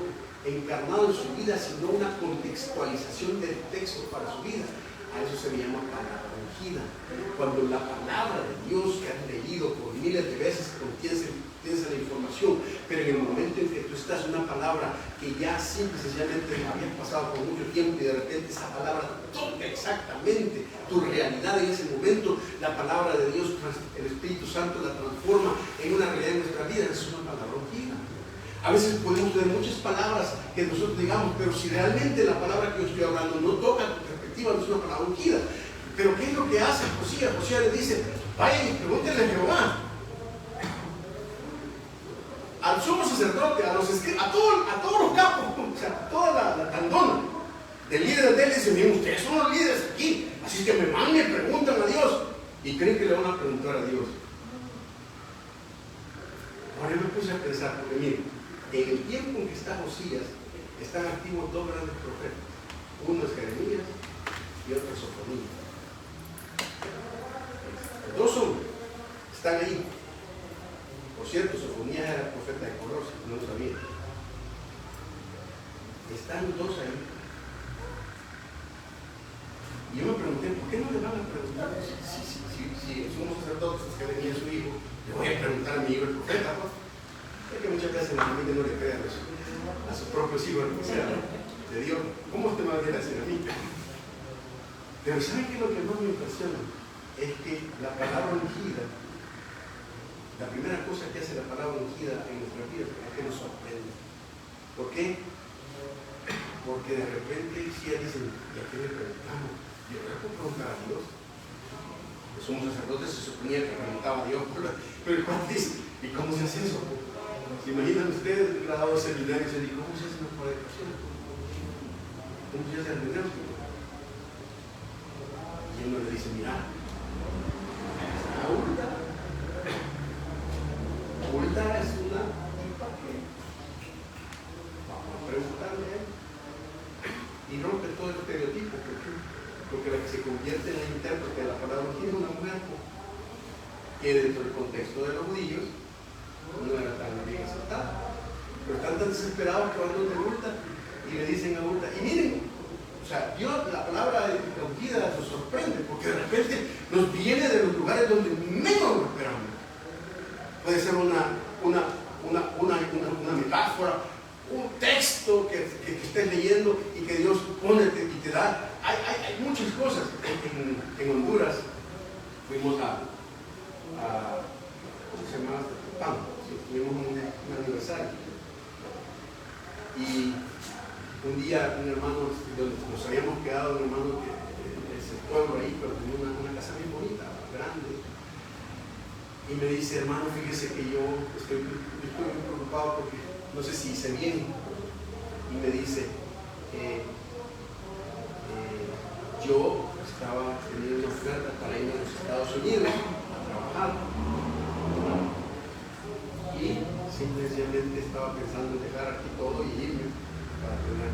encarnado en su vida, sino una contextualización del texto para su vida. A eso se le llama palabra ungida. Cuando la palabra de Dios que has leído por miles de veces tienes la información, pero en el momento en que tú estás en una palabra que ya simple y sencillamente habías pasado por mucho tiempo y de repente esa palabra toca exactamente tu realidad en ese momento, la palabra de Dios, el Espíritu Santo la transforma en una realidad en nuestra vida. Es una palabra ungida. A veces podemos tener muchas palabras que nosotros digamos, pero si realmente la palabra que yo estoy hablando no toca tu perspectiva, no es una palabra ungida. Pero ¿qué es lo que hace Josías? Josías le dice, vayan y pregúntenle a Jehová, al sumo sacerdote, a todos los capos, o sea, toda la tandona de líderes de él. Dicen, miren, ustedes son los líderes aquí, así es que me van y preguntan a Dios. Y creen que le van a preguntar a Dios. Ahora yo me puse a pensar, porque miren, en el tiempo en que está Josías, están activos dos grandes profetas. Uno es Jeremías y otro es Sofonías. Los dos están ahí. Por cierto, Sofonías era profeta de color, no lo sabía. Están los dos ahí. Y yo me pregunté, ¿por qué no le van a preguntar? Si somos sacerdotes que venía su hijo, le voy a preguntar a mi hijo el profeta, ¿no? Es que muchas veces la familia no le cree a sus propios hijos, o sea, de Dios. ¿Cómo te va a decir a mí? Pero ¿saben qué es lo que más me impresiona? Es que la palabra ungida, la primera cosa que hace la palabra ungida en nuestra vida es que nos sorprende. ¿Por qué? Porque de repente si ya dicen, ¿y a qué le preguntamos? Yo no le puedo preguntar a Dios. Los sumos sacerdotes se suponía que preguntaba a Dios, pero el cual dice, ¿y cómo se hace eso? ¿Se imaginan ustedes graduados seminarios y dicen, ¿cómo se hace una predicación? ¿Cómo se hace el negocio? Y uno le dice, mira, Hulda es una tipa que vamos a preguntarle a él y rompe todo el estereotipo. ¿Por qué? Porque la que se convierte en la intérprete de la palabra ungida es una mujer que dentro del contexto de los judíos no era tan bien aceptada, pero están tan desesperados que van donde Hulda y le dicen a Hulda, y miren, o sea, Dios, la palabra ungida nos sorprende porque de repente nos viene de los lugares donde menos lo esperamos. Puede ser una metáfora, un texto que estés leyendo y que Dios pone y te da. Hay muchas cosas. En Honduras fuimos a ¿cómo se llama? Pan. Tuvimos un aniversario. Y un día un hermano, donde nos habíamos quedado, un hermano que ese pueblo ahí, pero tenía una casa bien bonita, grande. Y me dice, hermano, fíjese que yo estoy muy preocupado porque no sé si hice bien. Y me dice, yo estaba teniendo una oferta para ir a los Estados Unidos a trabajar. Y simplemente estaba pensando en dejar aquí todo y irme para tener.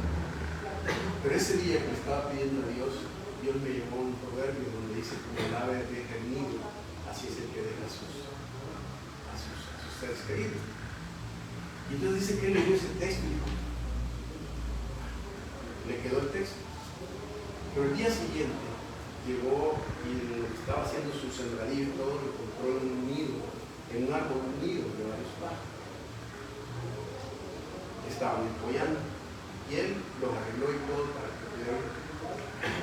Pero ese día que me estaba pidiendo a Dios, Dios me llevó un proverbio donde dice, como el ave deja el nido, así es el que deja a sus seres queridos. Y entonces dice que él leyó ese texto y dijo, le quedó el texto. Pero el día siguiente llegó y estaba haciendo su sembradío y todo, lo encontró en un nido, en un árbol unido de varios pájaros. Estaban empollando y él los arregló y todo para que pudieran.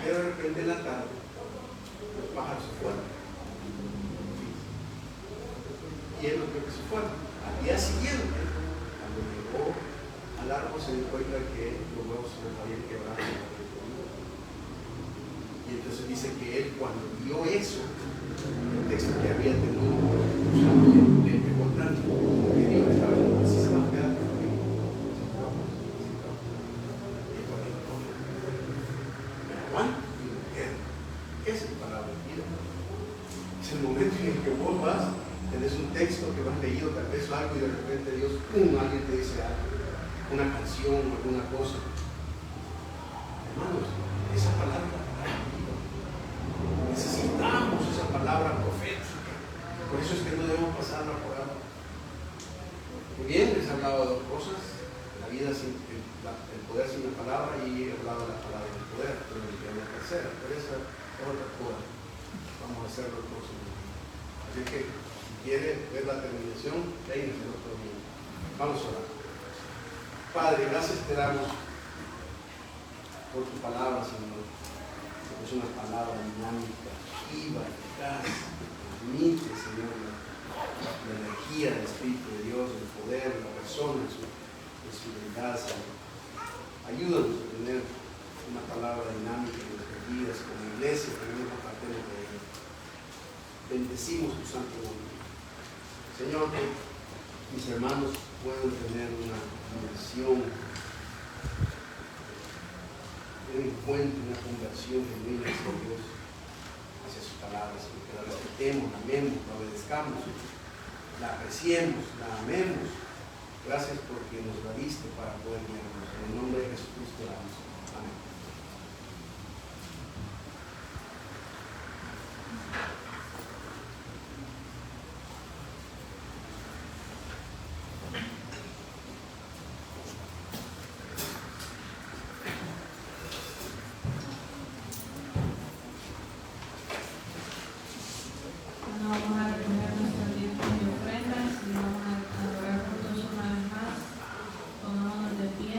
Pero de repente en la tarde los pájaros se fueron. Y él lo vio que se fueron. Al día siguiente, cuando llegó al árbol, se dio cuenta que los huevos se les habían quebrado. Y entonces dice que él, cuando vio eso, el texto que había tenido, le pegó tanto, que Dios estaba diciendo, así se va a quedar conmigo. ¿Qué es el palabra de vida? Es el momento en el que vos vas, tenés un texto que vas leído, tal vez algo, y de repente Dios, ¡pum!, alguien te dice algo, una canción, alguna cosa. Hermanos, esa palabra necesitamos esa palabra profética. Por eso es que no debemos pasarla por alto. Muy bien, les he hablado de dos cosas: la vida sin el poder sin la palabra, y he hablado de la palabra del poder, pero me queda una tercera. Pero esa otra cosa. Vamos a hacerlo el próximo día. Así que, si quiere ver la terminación, venga el otro día. Vamos a orar. Padre, gracias te damos por tu palabra, Señor. Porque es una palabra dinámica, viva, eficaz, que transmite, Señor, la energía del Espíritu de Dios, el poder de la persona, en su deidad, Señor. Ayúdanos a tener una palabra dinámica en nuestras vidas, como iglesia, que no nos apartemos de ella. Bendecimos tu santo nombre. Señor, que mis hermanos puedan tener una dimensión, un encuentro, una conversión genuina hacia Dios, hacia sus palabras, que la respetemos, la amemos, la obedezcamos, la apreciemos, la amemos. Gracias porque nos la diste para poder guiarnos. En el nombre de Jesucristo oramos. Amén. No vamos a recoger nuestros diezmos y ofrendas y vamos a adorar juntos una vez más. Pongámonos de pie.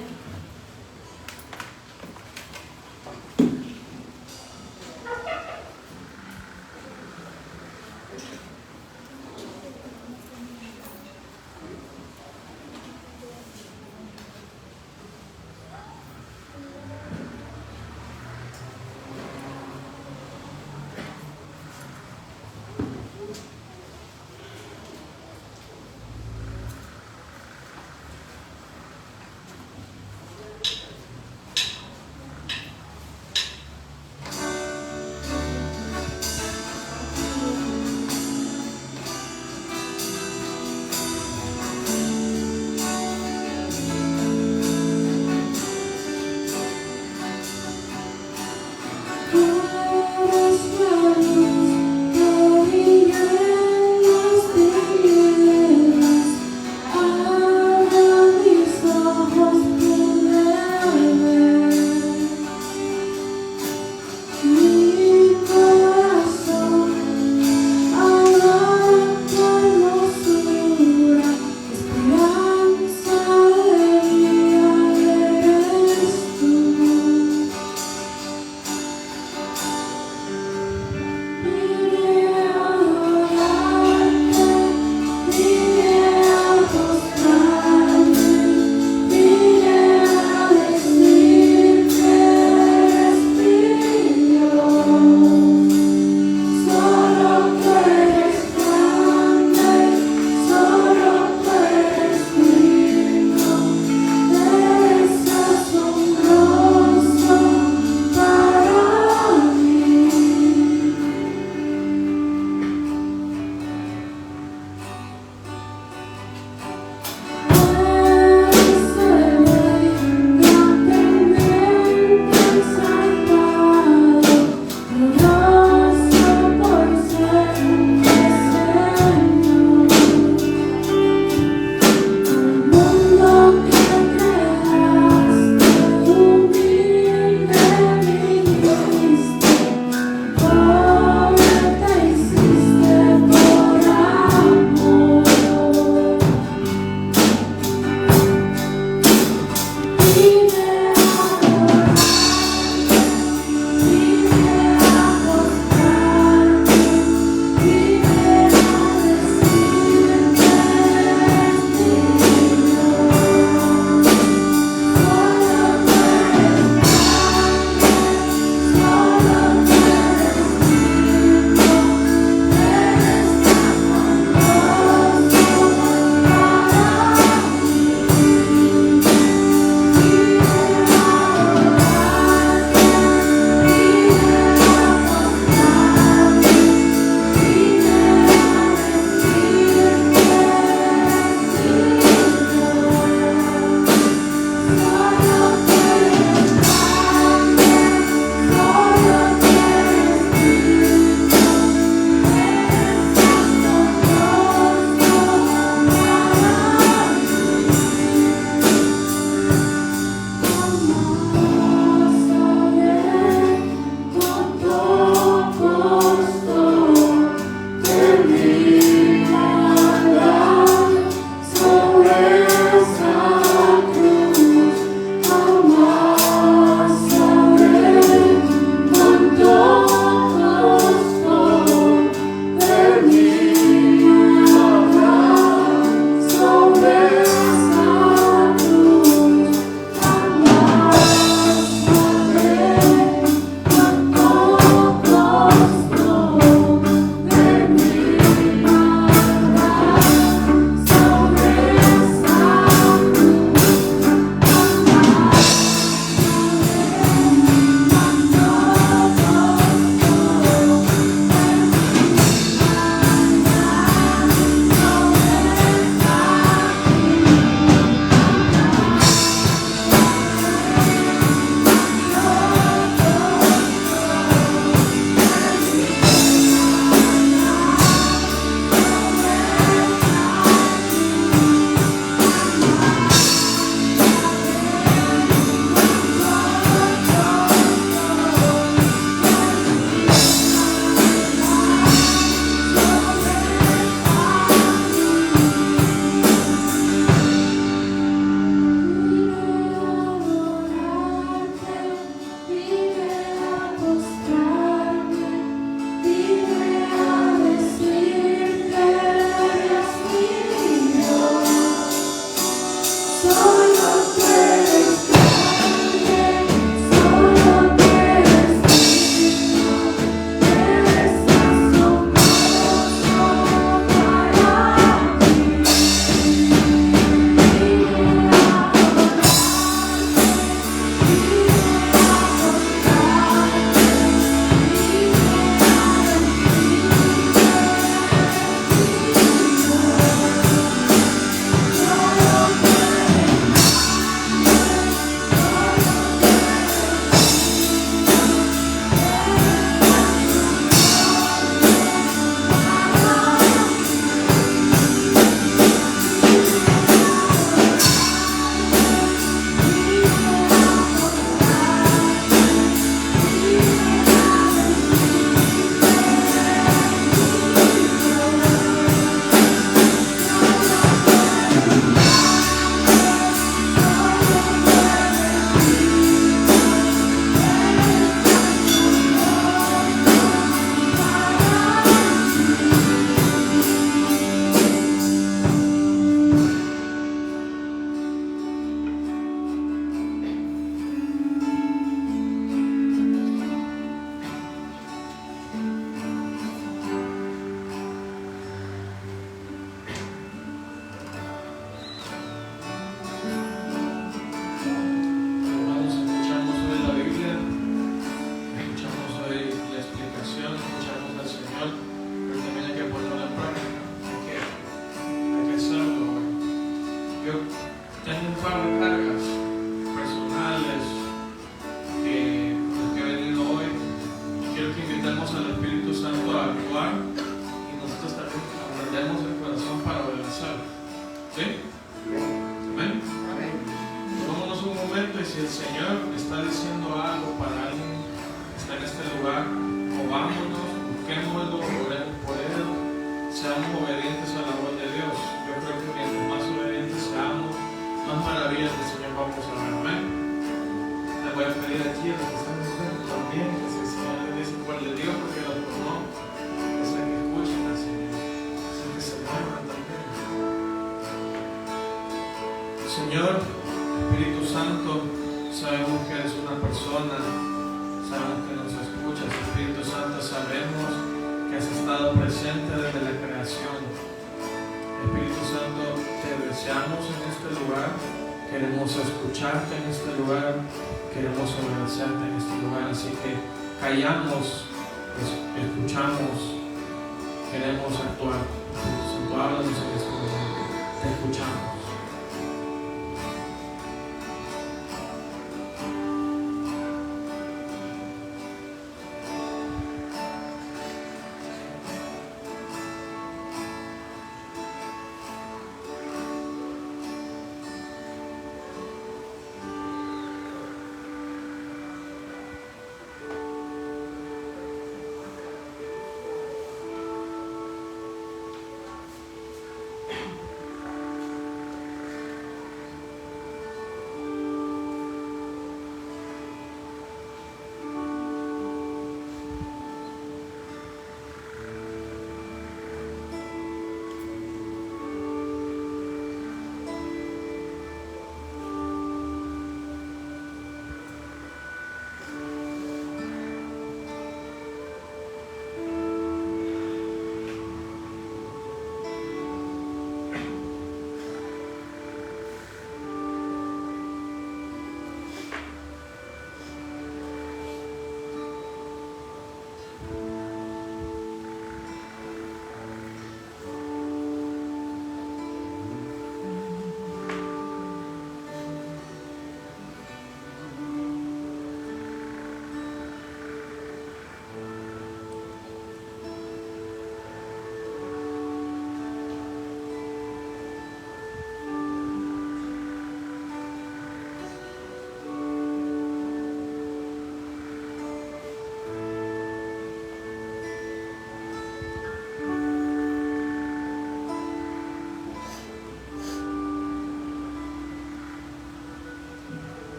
aprendemos al Espíritu Santo a actuar y nosotros también aprendemos el corazón para obedecer. ¿Sí? Amén. Tomémonos un momento y si el Señor está diciendo algo para alguien que está en este lugar, movámonos, busquémoslo, oremos por Él, seamos obedientes a la voz de Dios. Yo creo que mientras más obedientes seamos, más maravillas del Señor vamos a ver. Amén. Le voy a pedir aquí a los que están escuchando también que si el Señor les dice cuál le dio, porque los conoce, que se que escuchen al Señor, así que se muevan también. Señor, Espíritu Santo, sabemos que eres una persona, sabemos que nos escuchas. Espíritu Santo, sabemos que has estado presente desde la creación. Espíritu Santo, te deseamos en este lugar, queremos escucharte en este lugar, queremos obedecerte en este lugar, así que callamos, escuchamos, queremos actuar. Espíritu Santo, háblanos en este momento, te escuchamos.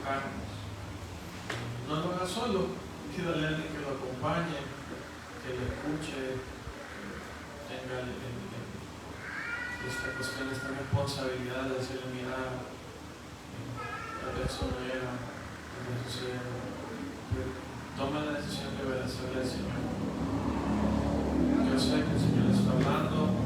equivocarnos. No lo haga solo, pídale a alguien que lo acompañe, que le escuche, que tenga esta cuestión, esta responsabilidad de decirle, mira, tal vez eso no era, tal vez eso era. Toma la decisión de obedecerle al Señor. Yo sé que el Señor está hablando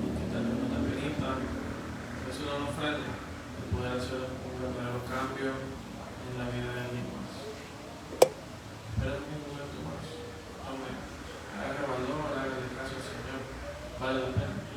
y que tal vez no te permita, pero eso no nos frene de poder hacer un verdadero cambio en la vida de alguien más. Espera un momento más. Tome, haga valor, hágale caso al Señor. Vale la pena.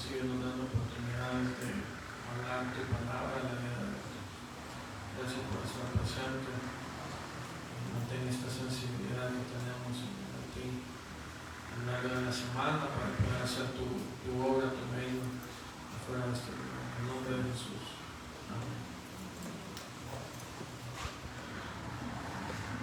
síguenos dando oportunidades de hablar tu palabra en la vida de hoy. Gracias por estar presente. Mantén esta sensibilidad que tenemos en ti a lo largo de la semana para poder hacer tu obra, tu reino afuera de este lugar. En nombre de Jesús. Amén.